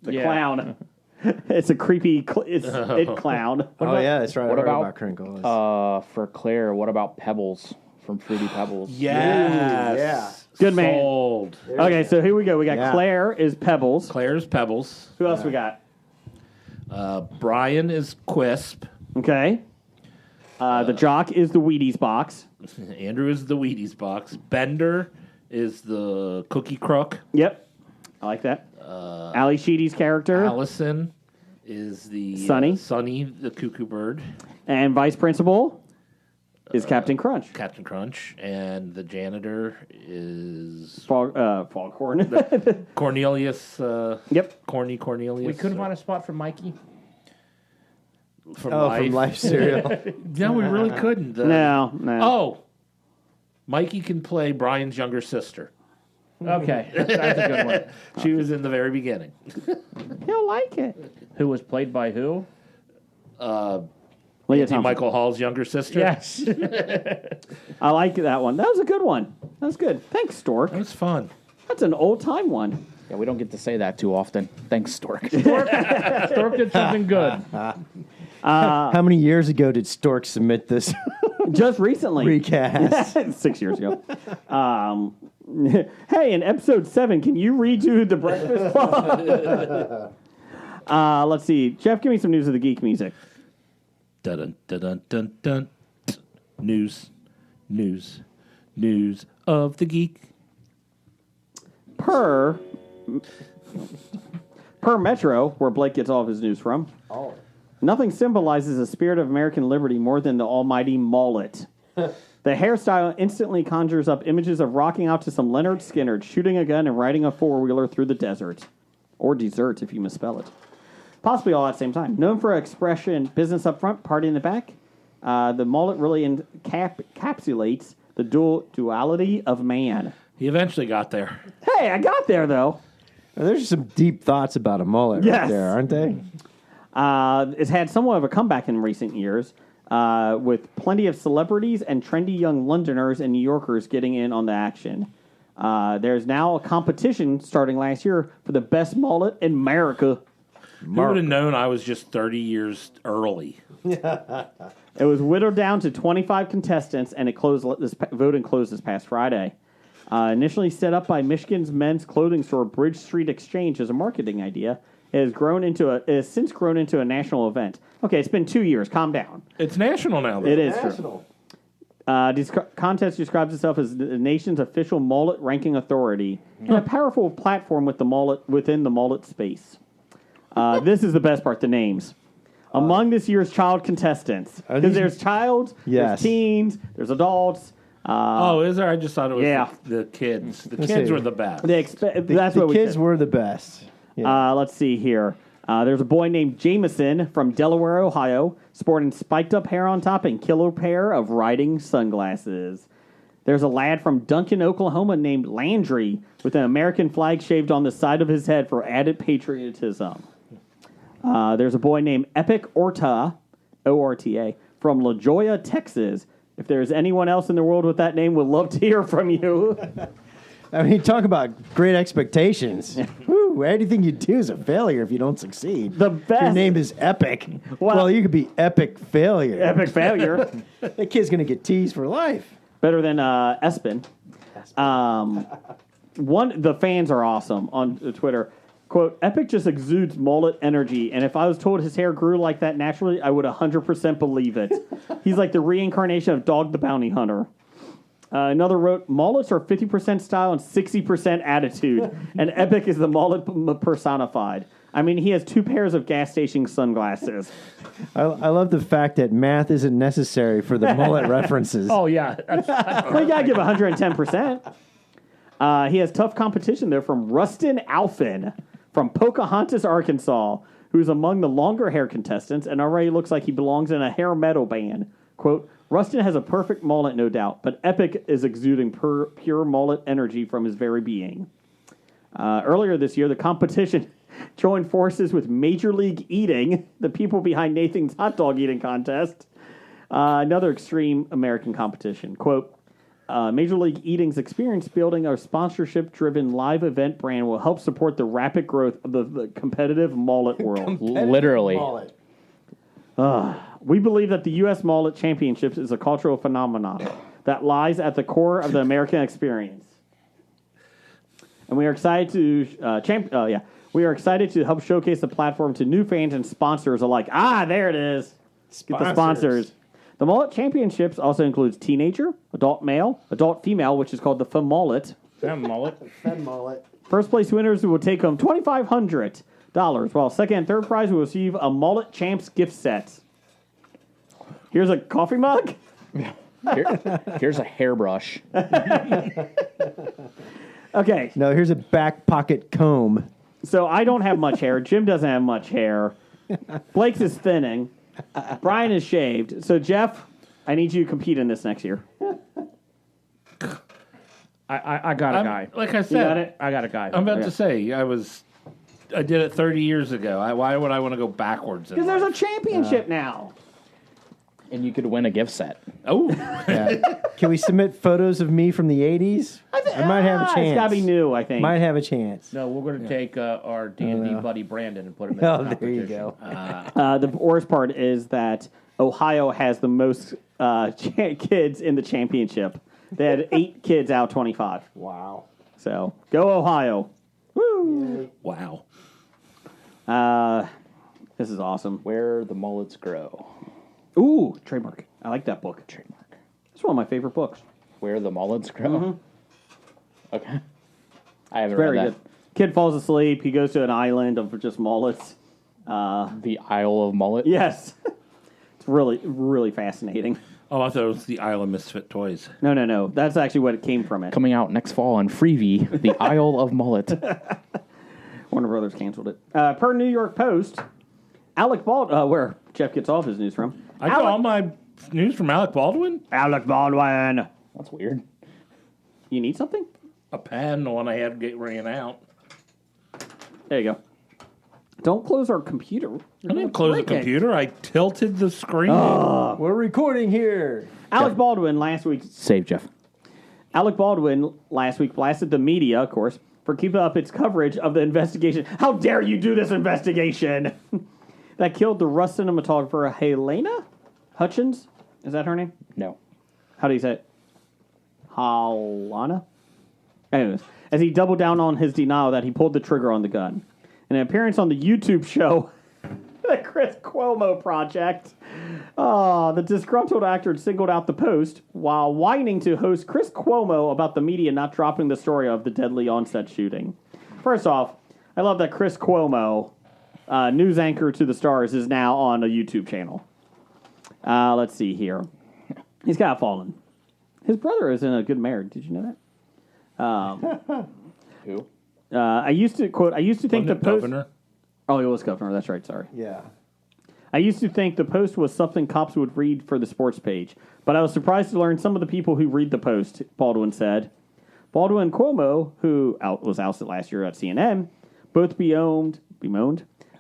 The Yeah. clown. It's a creepy it clown. Oh, yeah, that's right. what I heard about- Crinkles? For Claire, what about Pebbles from Fruity Pebbles? Yes. yeah. Good man. Sold. Okay, so here we go. We got Yeah. Claire is Pebbles. Claire's Pebbles. Who else we got? Brian is Quisp. Okay. The jock is the Wheaties box. Andrew is the Wheaties box. Bender is the Cookie Crook. Yep. I like that. Ali Sheedy's character. Allison is the Sonny. Sonny, the Cuckoo Bird. And vice principal is Captain Crunch. Captain Crunch. And the janitor is Foghorn. Cornelius. Yep. Corny Cornelius. We couldn't find a spot for Mikey. from Oh, Life. from Life cereal. No, we really couldn't. No. Oh, Mikey can play Brian's younger sister. Okay, that's a good one. She was in the very beginning. He'll like it. Who was played by who? Leah Anthony Thompson. Michael Hall's younger sister. Yes. I like that one. That was a good one. That was good. Thanks, Stork. That was fun. That's an old time one. Yeah, we don't get to say that too often. Thanks, Stork. Stork did something good. How many years ago did Stork submit this Just recently. recast? 6 years ago. Hey, in episode 7, can you redo the Breakfast Club? Let's see. Jeff, give me some news of the geek music. Dun dun dun dun dun. News of the geek. Per Metro, where Blake gets all of his news from, nothing symbolizes the spirit of American liberty more than the almighty mullet. The hairstyle instantly conjures up images of rocking out to some Leonard Skinner, shooting a gun and riding a four-wheeler through the desert. Or desert, if you misspell it. Possibly all at the same time. Known for expression, business up front, party in the back, the mullet really encapsulates the duality of man. He eventually got there. Hey, I got there, though. There's some deep thoughts about a mullet Yes. right there, aren't they? It's had somewhat of a comeback in recent years, with plenty of celebrities and trendy young Londoners and New Yorkers getting in on the action. There's now a competition starting last year for the best mullet in America. Who would have known I was just 30 years early? It was whittled down to 25 contestants, and voting closed this past Friday. Initially set up by Michigan's men's clothing store Bridge Street Exchange as a marketing idea, it has since grown into a national event. Okay, it's been 2 years. Calm down. It's national now. Though. It is true. This contest describes itself as the nation's official mullet ranking authority and a powerful platform with the mullet within the mullet space. This is the best part: the names. Among this year's child contestants. Are Because these- there's child, Yes. there's teens, there's adults. Oh, is there? I just thought it was Yeah. the kids. The Let's kids see. were the best. That's the what we kids said. were the best. Yeah. Let's see here. There's a boy named Jameson from Delaware, Ohio, sporting spiked up hair on top and killer pair of riding sunglasses. There's a lad from Duncan, Oklahoma named Landry with an American flag shaved on the side of his head for added patriotism. There's a boy named Epic Orta, O-R-T-A, from La Joya, Texas. If there's anyone else in the world with that name, we'd love to hear from you. I mean, talk about great expectations. Woo, anything you do is a failure if you don't succeed. The If your best. name is Epic. Well- Well, you could be Epic Failure. Epic failure. That kid's going to get teased for life. Better than Espen. The fans are awesome on Twitter. Quote, Epic just exudes mullet energy, and if I was told his hair grew like that naturally, I would 100% believe it. He's like the reincarnation of Dog the Bounty Hunter. Another wrote, mullets are 50% style and 60% attitude, and Epic is the mullet personified. I mean, he has 2 pairs of gas station sunglasses. I love the fact that math isn't necessary for the mullet references. Oh, yeah. Well, you gotta give 110%. He has tough competition there from Rustin Alphin from Pocahontas, Arkansas, who's among the longer hair contestants and already looks like he belongs in a hair metal band. Quote, Rustin has a perfect mullet, no doubt, but Epic is exuding pure mullet energy from his very being. Earlier this year, the competition joined forces with Major League Eating, the people behind Nathan's hot dog eating contest, another extreme American competition. Quote, Major League Eating's experience building a sponsorship-driven live event brand will help support the rapid growth of the competitive mullet world. Literally. We believe that the U.S. Mullet Championships is a cultural phenomenon that lies at the core of the American experience. And we are excited to we are excited to help showcase the platform to new fans and sponsors alike. Ah, there it is. Get the sponsors. The Mullet Championships also includes teenager, adult male, adult female, which is called the FEMullet. Mullet. Mullet. First place winners will take home $2,500, while second and third prize will receive a Mullet Champs gift set. Here's a coffee mug. Here's a hairbrush. Okay, No, here's a back pocket comb. so I don't have much hair. Jim doesn't have much hair. Blake's is thinning. Brian is shaved. So, Jeff, I need you to compete in this next year. I got a guy. Like I You got said, it? I got a guy. I'm about to say I did it 30 years ago. Why would I want to go backwards? Because there's a championship now. And you could win a gift set. Oh, Yeah. Can we submit photos of me from the 80s? I might have a chance. It's got to be new, I think. Might have a chance. No, we're going to take our D&D buddy Brandon and put him in Oh, the there you competition. go. The worst part is that Ohio has the most kids in the championship. They had 8 kids out of 25. Wow. So, go Ohio. Woo! wow. This is awesome. Where the mullets grow. Ooh, trademark. I like that book. Trademark. It's one of my favorite books. Where the mullets grow. Okay. I haven't Very read good. Kid falls asleep. He goes to an island of just mullets. that. The Isle of Mullet. Yes. It's really, really fascinating. Oh, I thought it was the Isle of Misfit Toys. No. That's actually what it came from it. Coming out next fall on Freebie, The Isle of Mullet. Warner Brothers canceled it. Per New York Post, Alec Baldwin, where Jeff gets all of his news from. I got all my news from Alec Baldwin. Alec Baldwin. That's weird. You need something? A pen, the one I had ran out. There you go. Don't close our computer. I didn't close the computer. I tilted the screen. We're recording here. Alec Baldwin last week Jeff. Alec Baldwin last week blasted the media, of course, for keeping up its coverage of the investigation. How dare you do this investigation? That killed the Rust cinematographer Helena Hutchins. Is that her name? No. How do you say it? Halana? Anyways, as he doubled down on his denial that he pulled the trigger on the gun. In an appearance on the YouTube show, The Chris Cuomo Project, the disgruntled actor singled out the post while whining to host Chris Cuomo about the media not dropping the story of the deadly onset shooting. First off, I love that Chris Cuomo news anchor to the stars, is now on a YouTube channel. Let's see here. He's got fallen. His brother is in a good marriage. Did you know that? Who? I used to think the Wasn't it post. governor? Oh, he was governor. That's right. Sorry. Yeah. I used to think the Post was something cops would read for the sports page, but I was surprised to learn some of the people who read the Post, Baldwin said. Baldwin and Cuomo, who was ousted last year at CNN, both bemoaned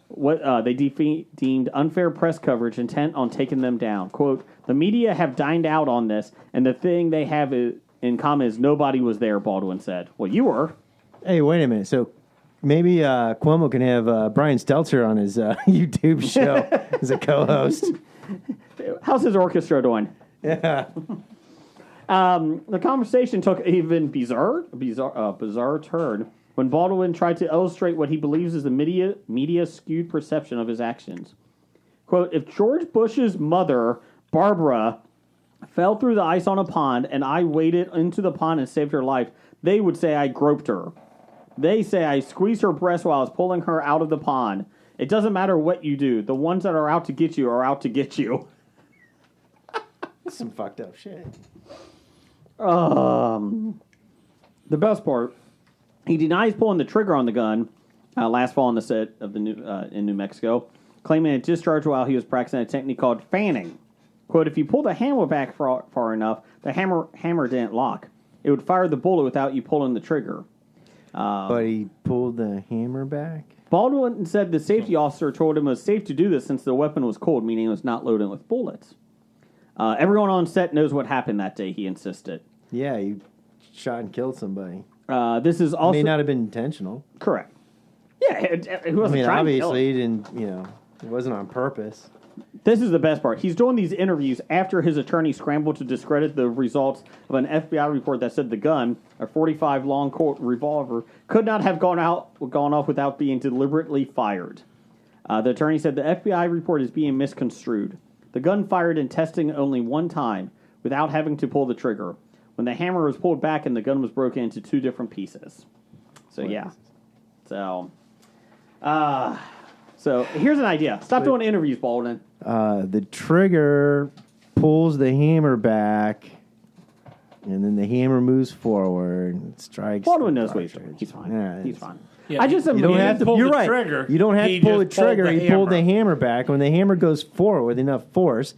what they deemed unfair press coverage intent on taking them down. Quote, the media have dined out on this, and the thing they have in common is nobody was there, Baldwin said. Well, you were. Hey, wait a minute. So maybe Cuomo can have Brian Stelter on his YouTube show as a co-host. How's his orchestra doing? Yeah. The conversation took an even bizarre turn when Baldwin tried to illustrate what he believes is the media skewed perception of his actions. Quote, if George Bush's mother, Barbara, fell through the ice on a pond and I waded into the pond and saved her life, they would say I groped her. They say I squeezed her breast while I was pulling her out of the pond. It doesn't matter what you do. The ones that are out to get you are out to get you. Some fucked up shit. The best part, he denies pulling the trigger on the gun last fall on the set of in New Mexico, claiming it discharged while he was practicing a technique called fanning. Quote, if you pull the hammer back far enough, the hammer didn't lock. It would fire the bullet without you pulling the trigger. But he pulled the hammer back? Baldwin said the safety officer told him it was safe to do this since the weapon was cold, meaning it was not loaded with bullets. Everyone on set knows what happened that day, he insisted. Yeah, you shot and killed somebody. This is also... May not have been intentional. Correct. Yeah, it wasn't trying to kill him. obviously, he didn't, it wasn't on purpose. This is the best part. He's doing these interviews after his attorney scrambled to discredit the results of an FBI report that said the gun, a .45 long Colt revolver, could not have gone off without being deliberately fired. The attorney said the FBI report is being misconstrued. The gun fired in testing only one time, without having to pull the trigger, when the hammer was pulled back and the gun was broken into two different pieces. So, yeah. So here's an idea. Stop doing interviews, Baldwin. The trigger pulls the hammer back, and then the hammer moves forward and strikes. Baldwin the knows what he's cartridge. doing. He's fine. Yeah, He's fine. Yeah, I just you You don't have to pull You're the right. trigger. You don't have He to pull the just pulled trigger. the He pulled the hammer. hammer back. When the hammer goes forward with enough force,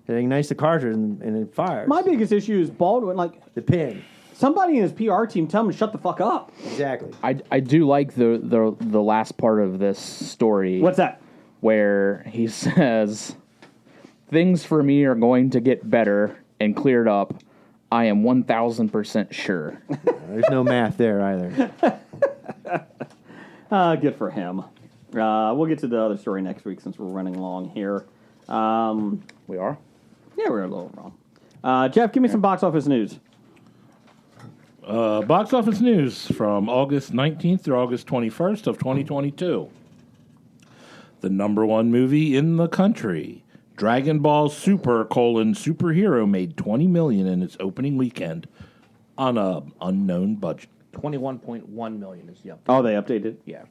it ignites the cartridge and it fires. My biggest issue is Baldwin. Like, the pin. somebody in his PR team tell him to shut the fuck up. Exactly. I do like the last part of this story. What's that? Where he says, things for me are going to get better and cleared up. I am 1,000% sure. There's no math there either. Good for him. We'll get to the other story next week since we're running long here. We are? Yeah, we're a little wrong. Jeff, give me some box office news. Box office news from August 19th through August 21st of 2022. The number one movie in the country, Dragon Ball Super: Superhero, made $20 million in its opening weekend on an unknown budget. 21.1 million is the update. Oh, they updated? Yeah.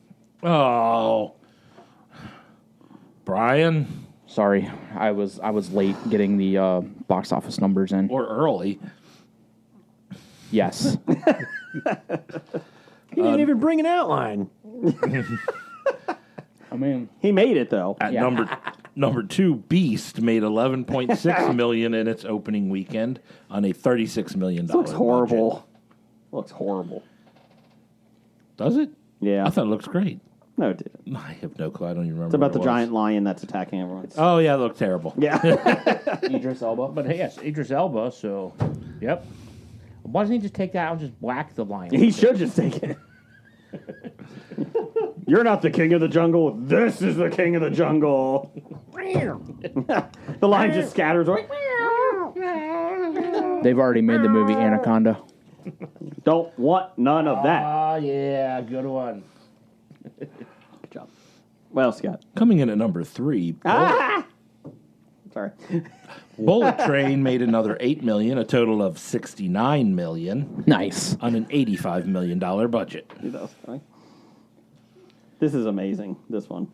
Oh, Brian, Sorry, I was late getting the box office numbers in. or early. Yes. He didn't even bring an outline. I mean, He made it, though. At Yeah. number two, Beast made $11.6 million in its opening weekend on a $36 million This looks horrible. budget. Looks horrible. Does it? Yeah. I thought it looks great. No, it didn't. I have no clue. I don't even remember. It's about what the it was. giant lion that's attacking everyone. Oh yeah, it looked terrible. Yeah. Idris Elba. But hey, yes, Idris Elba, so, yep. Why doesn't he just take that out and just whack the lion? He should just take it. You're not the king of the jungle. This is the king of the jungle. The lion just scatters away. they've already made the movie Anaconda. Don't want none of that. Ah, yeah, good one. Good job. Well, Scott. Coming in at number three, Sorry. Bullet Train made another $8 million, a total of $69 million Nice. on an $85 million budget. This is amazing, this one.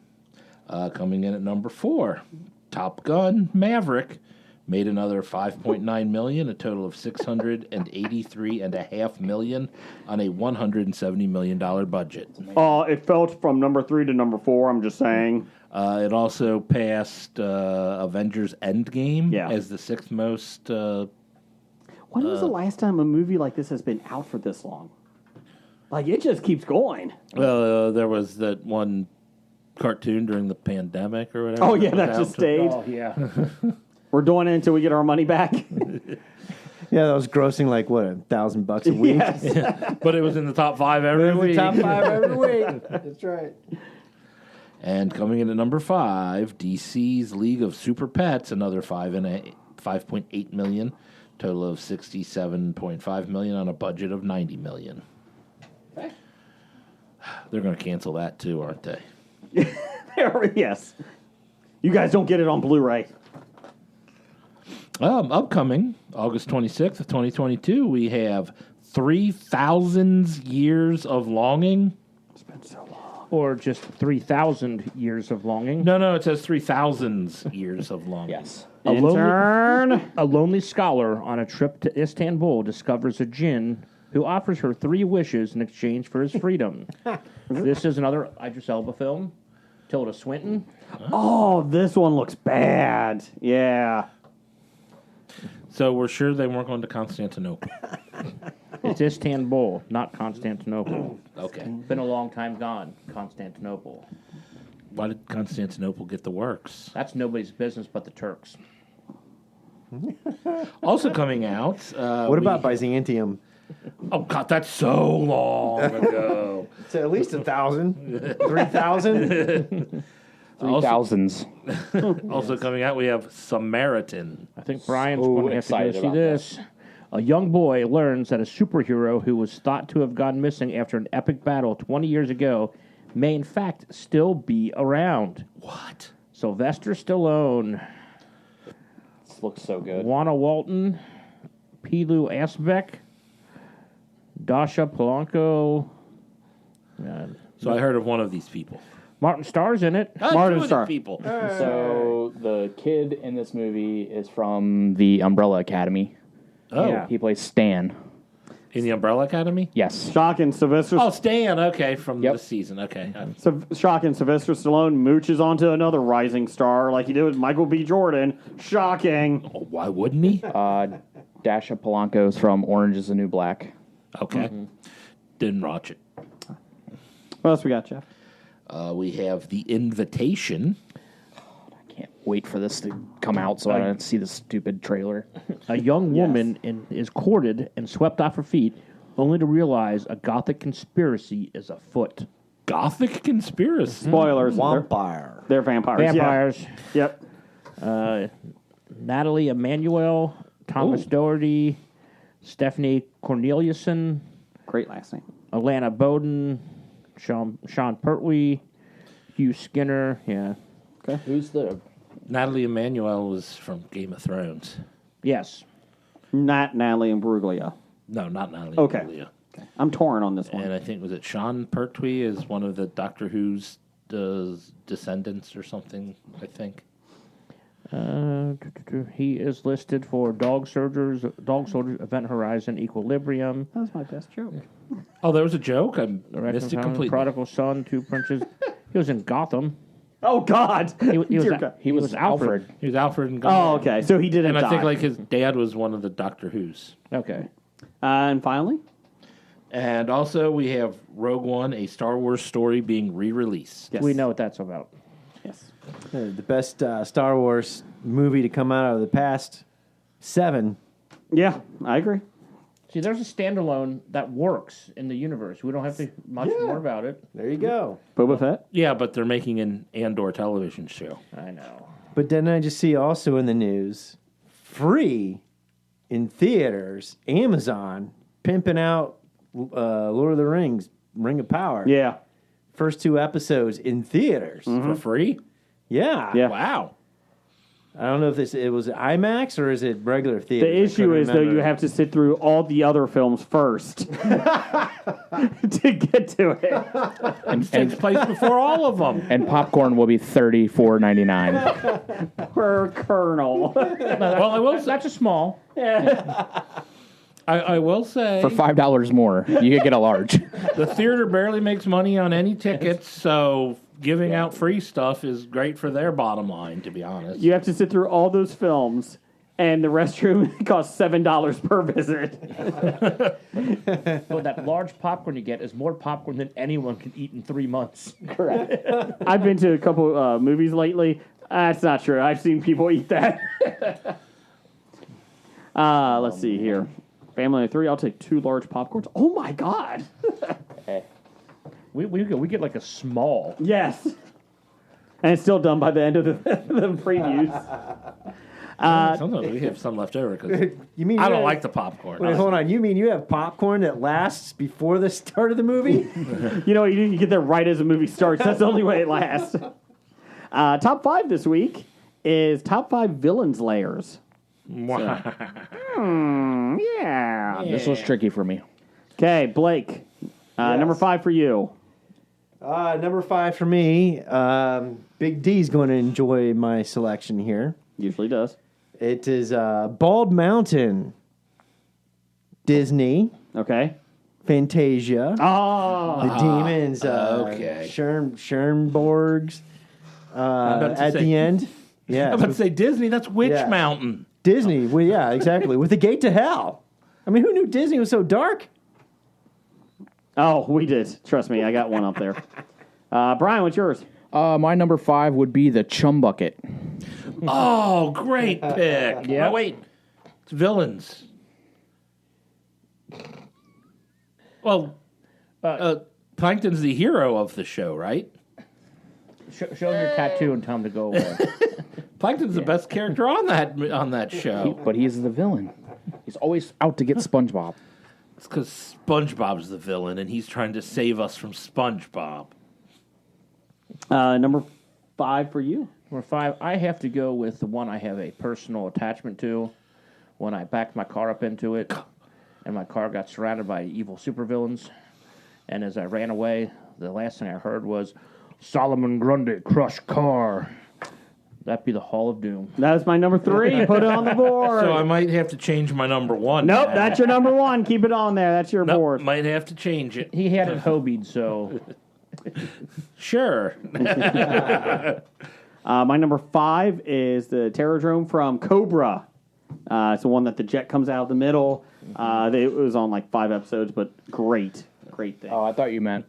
Coming in at number 4, Top Gun Maverick made another $5.9 million, a total of $683.5 million on a $170 million budget. It fell from number 3 to number 4. I'm just saying. It also passed Avengers Endgame Yeah. as the 6th most. When was the last time a movie like this has been out for this long? Like, it just keeps going. There was that one cartoon during the pandemic or whatever. Oh, yeah, that just stayed. Oh, yeah. We're doing it until we get our money back. Yeah, that was grossing like what, $1,000 a week. Yes. But it was in the top 5 every week. Top 5 every week. That's right. And coming in at number 5, DC's League of Super Pets, another $5.8 million, total of $67.5 million on a budget of $90 million. Okay. They're going to cancel that too, aren't they? Yes. You guys don't get it on Blu-ray. Upcoming August 26th of 2022, we have 3,000 Years of Longing. It's been so long. Or just 3,000 years of longing. No, it says 3,000 Years of Longing. Yes. A lonely scholar on a trip to Istanbul discovers a djinn who offers her 3 wishes in exchange for his freedom. This is another Idris Elba film. Tilda Swinton. Oh, this one looks bad. Yeah. So we're sure they weren't going to Constantinople. It's Istanbul, not Constantinople. Okay. Been a long time gone, Constantinople. Why did Constantinople get the works? That's nobody's business but the Turks. Also coming out. What about Byzantium? Oh, God, that's so long ago. It's at least 1,000. 3,000? 3,000s. Also coming out, we have Samaritan. I think Brian's So going to have to go excited see about this. A young boy learns that a superhero who was thought to have gone missing after an epic battle 20 years ago may in fact still be around. What? Sylvester Stallone, This looks so good. Juana Walton, Pilu Asbeck, Dasha Polanco. So I heard of one of these people. Martin Starr's in it. Martin Two of Starr. these people. So the kid in this movie is from the Umbrella Academy. Oh, Yeah. He plays Stan. in the Umbrella Academy? Yes. Shocking. Sylvester Stan, okay, from Yep. this season, okay. Shocking. Sylvester Stallone mooches onto another rising star like he did with Michael B. Jordan. Shocking. Why wouldn't he? Dasha Polanco's from Orange is the New Black. Okay. Didn't watch it. What else we got, Jeff? We have The Invitation. Can't wait for this to come out so I don't see the stupid trailer. A young woman is courted and swept off her feet, only to realize a gothic conspiracy is afoot. Gothic conspiracy. Spoilers. Vampire. They're vampires. Vampires. Yeah. Yep. Natalie Emanuel, Thomas Doherty, Stephanie Corneliuson, Great last name. Alana Bowden, Sean Pertwee, Hugh Skinner. Yeah. Who's the... Natalie Emanuel was from Game of Thrones. Yes. Not Natalie Imbruglia. No, not Natalie Okay. Imbruglia. I'm torn on this one. And I think, was it Sean Pertwee is one of the Doctor Who's descendants or something, I think. He is listed for Dog Soldiers, Event Horizon, Equilibrium, That was my best joke. Oh, there was a joke? I Direction missed it Found, completely. Prodigal Son, Two Princes. He was in Gotham. Oh, God. He was Dear God. He was Alfred. He was Alfred and Oh, Gumball. okay. So he didn't And die. I think like his dad was one of the Doctor Who's. Okay. And finally, And also we have Rogue One, a Star Wars story being re-released. yes. We know what that's about. Yes. The best Star Wars movie to come out of the past 7. Yeah, I agree. See, there's a standalone that works in the universe. We don't have to much more about it. There you go. Boba Fett. Yeah, but they're making an Andor television show. I know. But then I just see also in the news, free in theaters, Amazon pimping out Lord of the Rings, Ring of Power. Yeah. First 2 episodes in theaters. For free? Yeah. Yeah. Wow. I don't know if it was IMAX or is it regular theater. The issue is, though, you have to sit through all the other films first to get to it. It takes place before all of them. And popcorn will be $34.99. Per kernel. Well, I will say, That's a small. I will say For $5 more, you could get a large. the theater barely makes money on any tickets, so giving out free stuff is great for their bottom line, to be honest. You have to sit through all those films, and the restroom costs $7 per visit. So that large popcorn you get is more popcorn than anyone can eat in 3 months. Correct. I've been to a couple movies lately. That's not true. I've seen people eat that. Let's see here. Family of 3, I'll take 2 large popcorns. Oh, my God. We get like a small. Yes. And it's still done by the end of the previews. Sometimes we have some left over because You mean I you don't have- like the popcorn. Wait, hold on. You mean you have popcorn that lasts before the start of the movie? You know what you do? You get there right as the movie starts. That's the only way it lasts. Top 5 this week is top 5 villains' lairs. Yeah. This was tricky for me. Okay, Blake. Number 5 for you. Number 5 for me. Big D's going to enjoy my selection here. Usually does. It is Bald Mountain, Disney, Okay. Fantasia, Oh. the demons, okay. Schernborgs about to at say- the end. I'm Yeah, about to say Disney. That's Witch Yeah. Mountain. Disney. Well, yeah, exactly. With the gate to hell. I mean, who knew Disney was so dark? Oh, we did. Trust me, I got one up there. Brian, what's yours? My number 5 would be the Chum Bucket. Oh, great pick. Yeah. Oh, wait. It's villains. Well, Plankton's the hero of the show, right? Show him your tattoo and tell him to go away. Plankton's the best character on that show. But he's the villain. He's always out to get SpongeBob. It's because SpongeBob's the villain, and he's trying to save us from SpongeBob. Number 5 for you. Number 5, I have to go with the one I have a personal attachment to. When I backed my car up into it, and my car got surrounded by evil supervillains, and as I ran away, the last thing I heard was, Solomon Grundy, crush car. That'd be the Hall of Doom. That was my number 3. Put it on the board. So I might have to change my number 1. Nope, now. that's your number 1. Keep it on there. That's your Nope, board. might have to change it. He had it hobied, so Sure. My number 5 is the Terrordrome from Cobra. It's the one that the jet comes out of the middle. It was on like 5 episodes, but great thing. Oh, I thought you meant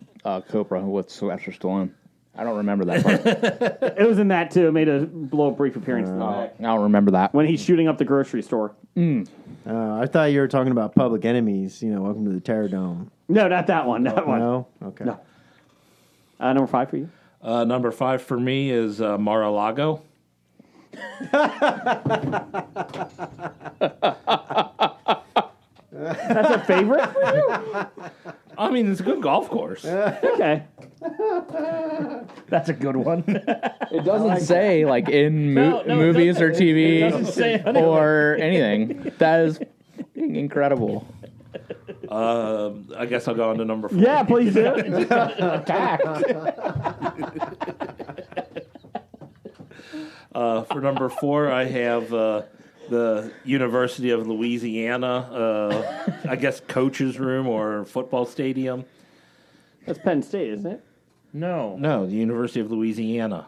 Cobra with Sylvester Stallone. I don't remember that part. It was in that too. It made a brief appearance in the back. I don't remember that. When he's shooting up the grocery store. I thought you were talking about Public Enemies. Welcome to the Terror Dome. No, not that one. That one. No? Okay. No. Number 5 for you. Number 5 for me is Mar-a-Lago. That's a favorite? I mean, it's a good golf course. Okay. that's a good one. It doesn't say like in movies or TV or anything. That is incredible. I guess I'll go on to number 4. Yeah, please do. For number 4, I have the University of Louisiana, I guess coach's room or football stadium. That's Penn State, isn't it? No. No, the University of Louisiana.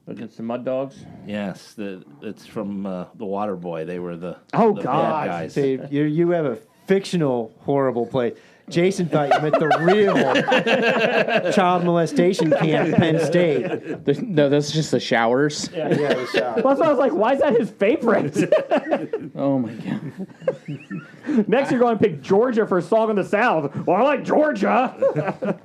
Against the Mud Dogs? Yes, it's from the Water Boy. They were the Oh, the God. bad guys. Dave, you have a fictional horrible place. Jason thought you meant the real child molestation camp, Penn State. No, that's just the showers. Yeah, the shower. That's why I was like, why is that his favorite? Oh my god. Next, you're going to pick Georgia for Song of the South. Well, I like Georgia.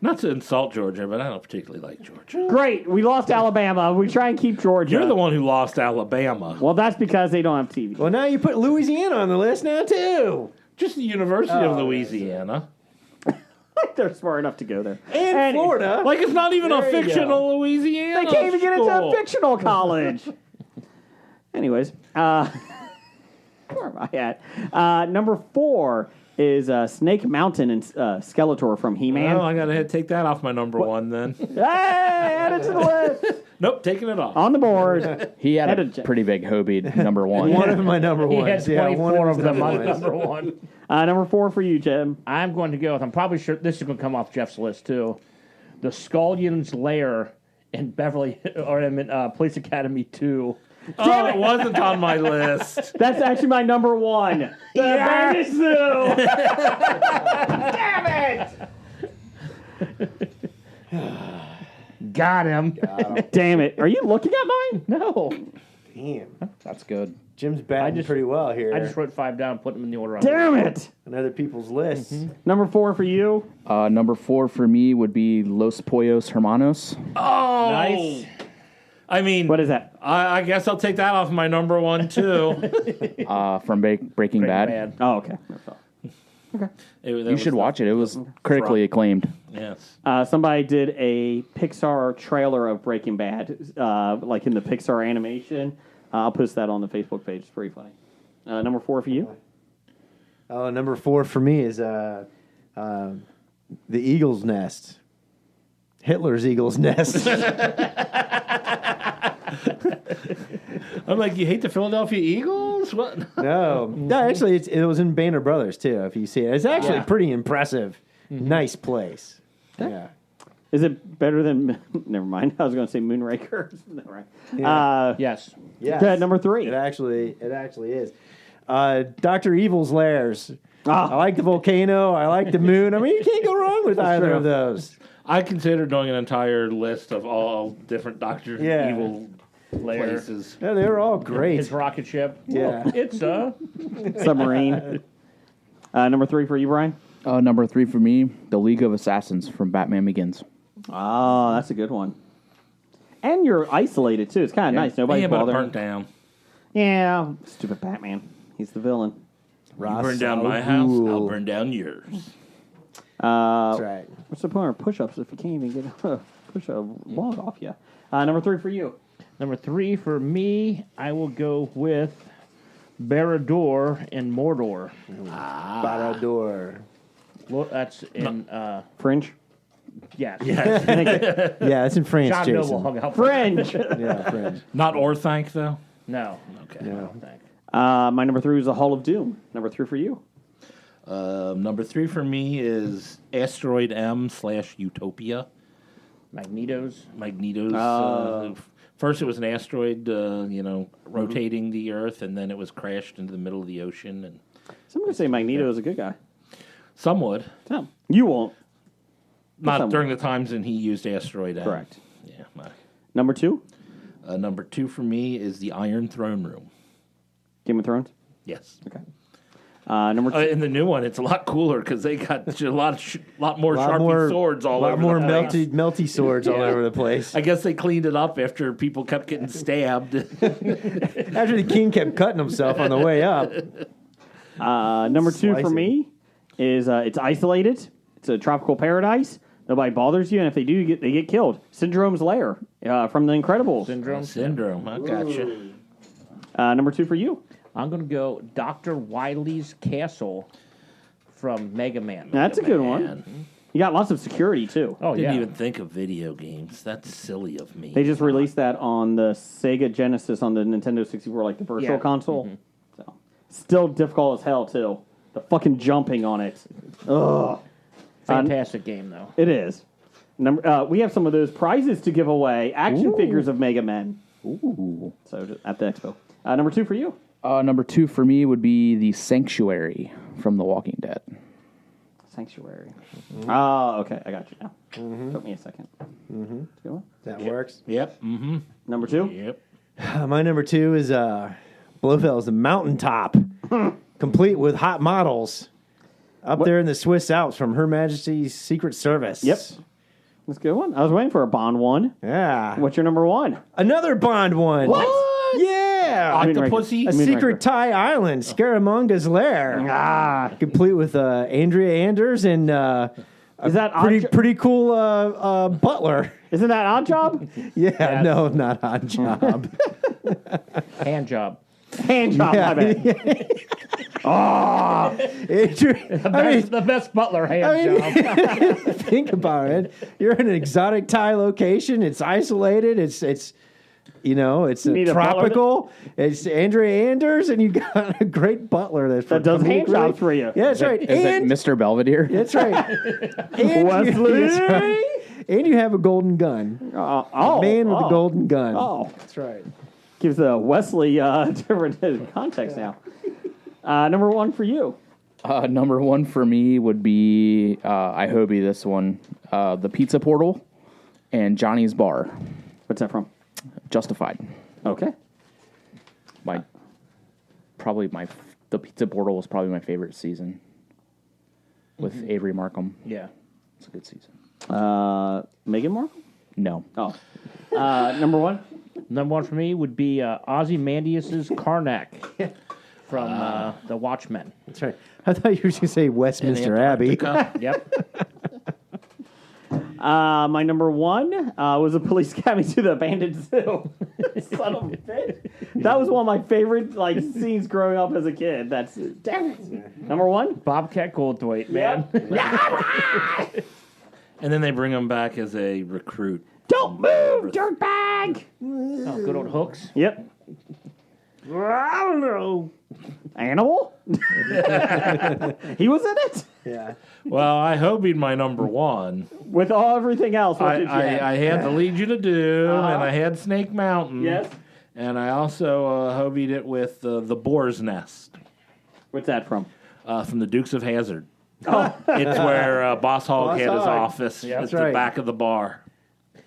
Not to insult Georgia, but I don't particularly like Georgia. Great. We lost Alabama. We try and keep Georgia. You're the one who lost Alabama. Well, that's because they don't have TV. Well, now you put Louisiana on the list now, too. Just the University of Louisiana. They're smart enough to go there. In Florida. Like it's not even a There you fictional Louisiana. They can't even get into school. a fictional college. Anyways, where am I at? Number 4 is Snake Mountain and Skeletor from He-Man. Oh, I gotta take that off my number one then. Hey, add it to the list. Nope, taking it off. On the board. He had a Edit- pretty big Hobie number one. One of my number He ones. had Yeah, one 24 of of his them on ones. number one. Number 4 for you, Jim. I'm going to go with, I'm probably sure this is going to come off Jeff's list too. The Scullion's Lair in Police Academy 2. Oh, it wasn't on my list. That's actually my number 1. The Vegas Zoo. Damn Got him. it. Damn it. Are you looking at mine? No. Damn. That's good. Jim's batting pretty well here. I just wrote 5 down, put them in the order. Damn it. on other people's lists. Number 4 for you. Number 4 for me would be Los Pollos Hermanos. Oh, Nice. I mean, What is that? I guess I'll take that off my number one too. From Breaking Bad. Oh, okay. You should watch it. It was critically acclaimed. Yes. Somebody did a Pixar trailer of Breaking Bad, like in the Pixar animation. I'll post that on the Facebook page. It's pretty funny. Number 4 for you. Oh, number 4 for me is the Eagle's Nest. Hitler's Eagle's Nest. I'm like, you hate the Philadelphia Eagles? What? No, actually, it was in Banner Brothers too. If you see it, it's actually pretty impressive. Nice place. Yeah. Is it better than? Never mind. I was going to say Moonraker. Never mind. Yeah. Yes. Yes. Go ahead, number 3. It actually is. Dr. Evil's Lairs. Ah. I like the volcano. I like the moon. I mean, you can't go wrong with either of those. I consider doing an entire list of all different Dr. Yeah. Evil places. Yeah, they were all great. His rocket ship. Yeah. It's a Submarine. Number 3 for you, Brian. Number 3 for me, The League of Assassins from Batman Begins. Oh, that's a good one. And you're isolated too. It's kind of nice. Nobody's Yeah, but it bothering. burnt down. Yeah, stupid Batman. He's the villain. You burn down my house, I'll burn down yours. That's right. What's the point of push-ups if you can't even get push a log off you? Number 3 for you. number 3 for me. I will go with Barad-dûr in Mordor. Barad-dûr. Well, that's in Fringe. yes. Yeah, it's in France, John Jason. Noble hung out. Fringe. Yeah, French. Not Orthanc, though? No. Okay. Yeah. Thank. My number 3 was the Hall of Doom. Number 3 for you. Number 3 for me is Asteroid M/Utopia. Magneto's. Magneto's. First, it was an asteroid, rotating the Earth, and then it was crashed into the middle of the ocean. And Some would say Magneto is a good guy. some would. No, you won't. Not some during the times when he used Asteroid M. Correct. Yeah. Number 2, Number 2 for me is the Iron Throne Room. Game of Thrones. Yes. Okay. Number 2. In the new one, it's a lot cooler because they got a lot more Sharpie swords all a lot over more the place. melty swords all Yeah. over the place. I guess they cleaned it up after people kept getting stabbed. After the king kept cutting himself on the way up. Number 2 for Slicing. me is it's isolated. It's a tropical paradise. Nobody bothers you, and if they do, they get killed. Syndrome's Lair from The Incredibles. Syndrome. I gotcha. Number 2 for you. I'm going to go Dr. Wily's Castle from Mega Man. That's a good one. You got lots of security, too. Oh, Didn't yeah. even think of video games. That's silly of me. They just released that on the Sega Genesis on the Nintendo 64, like the virtual console. So, still difficult as hell, too. The fucking jumping on it. Ugh. Fantastic game, though. It is. We have some of those prizes to give away. Action figures of Mega Men. Ooh. So at the expo. Number 2 for you. Number 2 for me would be The Sanctuary from The Walking Dead. Sanctuary. Oh, okay. I got you now. Took me a second. Good one. That works. Yep. Mm-hmm. Number 2. Yep. My number 2 is Blofeld's Mountaintop, complete with hot models up there in the Swiss Alps from Her Majesty's Secret Service. Yep. That's a good one. I was waiting for a Bond one. Yeah. What's your number 1? Another Bond one. What? Yeah. Octopussy. A secret Thai island, Scaramanga's Lair. Complete with Andrea Anders and Is that pretty cool butler. Isn't that Odd Job? Yeah, no, not Odd Job. Hand job. Hand job, I bet. The best butler hand job. Think about it. You're in an exotic Thai location. It's isolated. It's need a tropical. It's Andrea Anders, and you got a great butler that does hand jobs for you. Yeah, that's right. Is it Mr. Belvedere? That's right. And Wesley. that's right. And you have a golden gun. Man with a golden gun. Oh, That's right. gives Wesley different context now. Number one for you. Number one for me would be I Hobie this one, the Pizza Portal, and Johnny's Bar. What's that from? Justified. Okay. The Pizza Portal was probably my favorite season with Avery Markham. Yeah. It's a good season. Megan Moore? No. Oh. Number one? Number one for me would be Ozymandias's Karnak from The Watchmen. That's right. I thought you were going to say Westminster Abbey. Yep. My number one was a police academy to the abandoned zoo. Son of a bitch. That was one of my favorite scenes growing up as a kid. That's damn it. Number one? Bobcat Goldthwait, man. And then they bring him back as a recruit. Don't move, dirtbag! Oh, good old Hooks. Yep. I don't know. Animal? He was in it? Yeah. Well, I Hobie'd my number one. With everything else, what did you have? I had The Legion of Doom, and I had Snake Mountain. Yes. And I also Hobie'd it with the Boar's Nest What's that from? from the Dukes of Hazzard. Oh. It's where Boss Hogg Boss had his Hogg. office at That's the right. back of the bar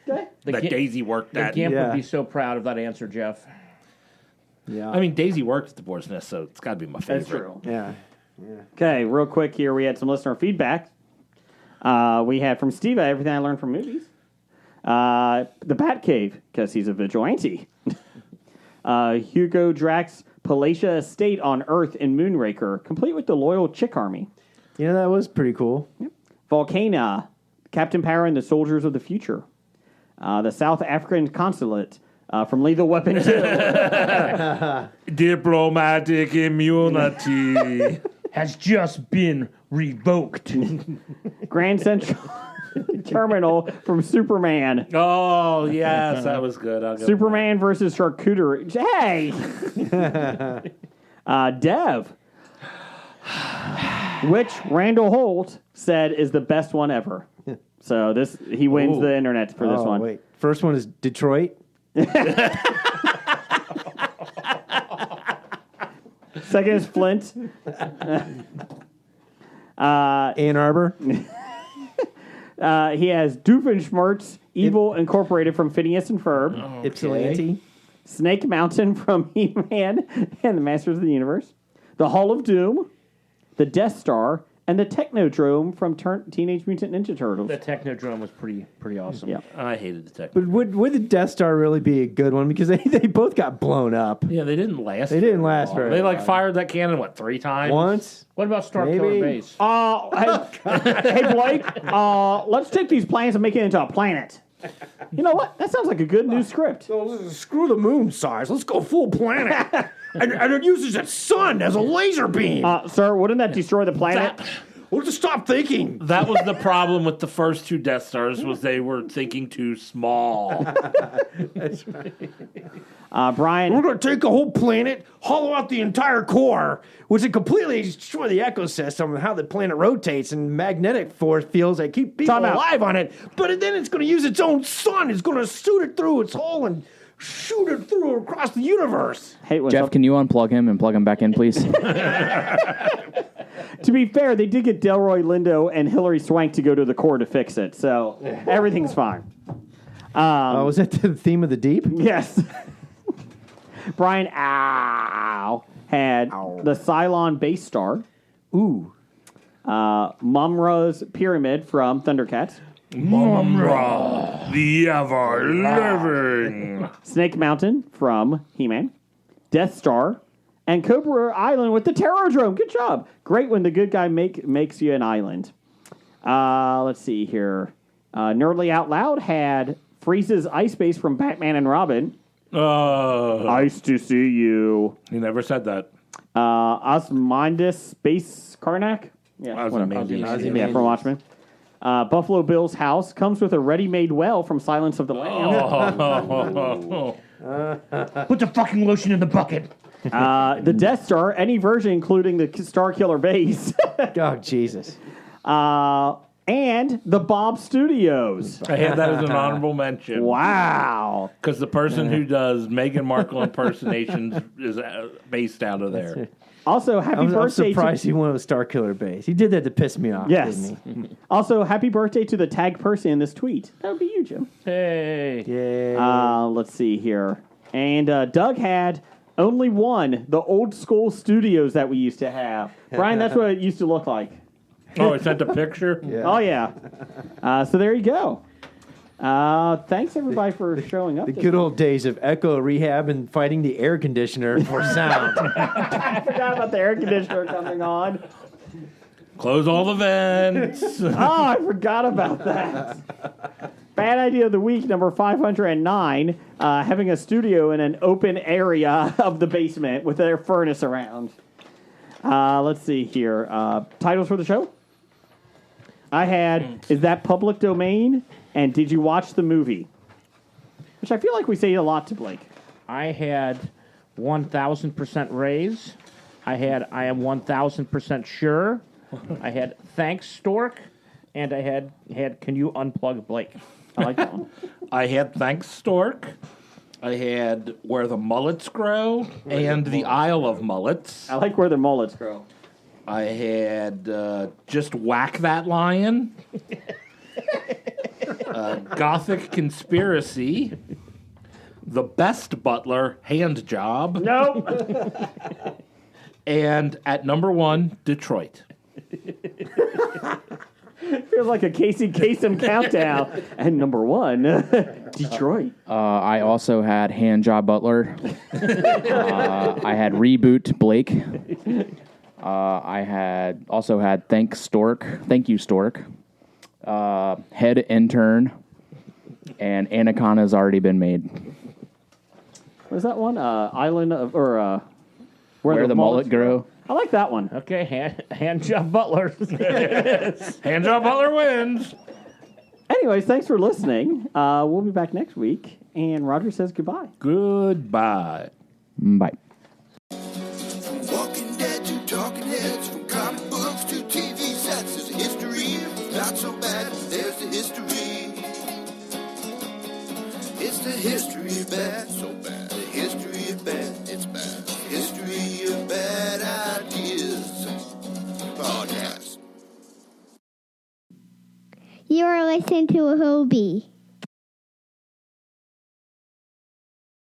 that Daisy worked at. Gimp Yeah. would be so proud of that answer, Jeff. Yeah. I mean, Daisy worked at the Boar's Nest, so it's got to be my favorite. That's true. Yeah. Okay, real quick here, we had some listener feedback. We had from Steve, everything I learned from movies. The Batcave, because he's a vigilante. Hugo Drax Palatial Estate on Earth in Moonraker, complete with the loyal chick army. You know, that was pretty cool. Volcana, Captain Power and the Soldiers of the Future. The South African Consulate from Lethal Weapon 2. Diplomatic immunity. Has just been revoked. Grand Central Terminal from Superman. Oh, yes, that was good. I'll go Superman versus Charcuterie. Hey! Dev. Which Randall Holt said is the best one ever. So he wins Ooh. the internet for this one. Wait. First one is Detroit. Second is Flint. Ann Arbor. He has Doofenshmirtz, Evil Incorporated from Phineas and Ferb. Ypsilanti. Snake Mountain from He-Man and the Masters of the Universe. The Hall of Doom. The Death Star. And the Technodrome from Teenage Mutant Ninja Turtles. The Technodrome was pretty awesome. Yeah. I hated the tech. But would the Death Star really be a good one? Because they both got blown up. Yeah, they didn't last. They didn't last very They long. fired that cannon, 3 times? Once. What about Star Maybe. Killer Base? Hey Blake, let's take these plans and make it into a planet. You know what? That sounds like a good new script. Screw the moon size. Let's go full planet. and it uses its sun as a laser beam. Sir, wouldn't that destroy the planet? We'll just stop thinking. That was the problem with the first 2 Death Stars, was they were thinking too small. Brian, We're going to take a whole planet, hollow out the entire core, which would completely destroy the ecosystem and how the planet rotates and magnetic force fields that keep people Time out. alive on it. But then it's going to use its own sun. It's going to shoot it through its hole and shoot it through across the universe. hey, what's Jeff, up? can you unplug him and plug him back in, please? To be fair, they did get Delroy Lindo and Hilary Swank to go to the core to fix it, so everything's fine. Was that the theme of the deep? Yes. Brian had the Cylon base star. Ooh. Mumra's Pyramid from Thundercats. Mumra, the ever-living. Snake Mountain from He-Man. Death Star. And Cobra Island with the Terrordrome. Good job. Great when the good guy makes you an island. Let's see here. Nerdly Out Loud had Freeze's ice base from Batman and Robin. Nice to see you. He never said that. Osmondus Space Karnak. Yeah, Ozymandias. yeah, from Watchmen. Buffalo Bill's house comes with a ready-made well from Silence of the Lambs. Put the fucking lotion in the bucket. The Death Star, any version including the Star Killer base. Oh, Jesus. And the Bob Studios. I had that as an honorable mention. Wow. Because the person who does Meghan Markle impersonations is based out of there. Also, happy I'm birthday surprised to... he went with Star Killer base. He did that to piss me off, Yes. didn't he? Also, happy birthday to the tag person in this tweet. That would be you, Jim. Hey. Yay. Let's see here. And Doug had only one, the old school studios that we used to have. Brian, that's what it used to look like. Oh, I sent a picture? Yeah. Oh, yeah. So there you go. Thanks, everybody, for showing up. The good old days of echo rehab and fighting the air conditioner for sound. I forgot about the air conditioner coming on. Close all the vents. Oh, I forgot about that. Bad idea of the week, number 509, having a studio in an open area of the basement with their furnace around. Let's see here. Titles for the show? I had, is that public domain? And did you watch the movie? Which I feel like we say a lot to Blake. I had 1,000% raise. I am 1,000% sure. I had thanks, Stork. And I had can you unplug Blake? I like that one. I had Thanks Stork. I had Where the Mullets Grow and The Isle of Mullets. I like where the mullets grow. I had Just Whack That Lion. Gothic Conspiracy. The Best Butler, Hand Job. Nope. And at number 1, Detroit. Feels like a Casey Kasem countdown. And number 1, Detroit. I also had Handjob Butler. I had Reboot Blake. I had also had Thank You Stork. Head Intern. And Anaconda's already been made. What is that one? Island of, or Where the Mullet Grow. I like that one. Okay, hand job Butler. Hand Job Butler wins. Anyways, thanks for listening. We'll be back next week. And Roger says goodbye. Goodbye. Bye. Walking Dead to Talking Heads, from comic books to TV sets. There's a history, not so bad. There's the history. It's the history of bad, so bad. The history of bad, it's bad. History of bad ideas. Podcast. You are listening to a Hobie.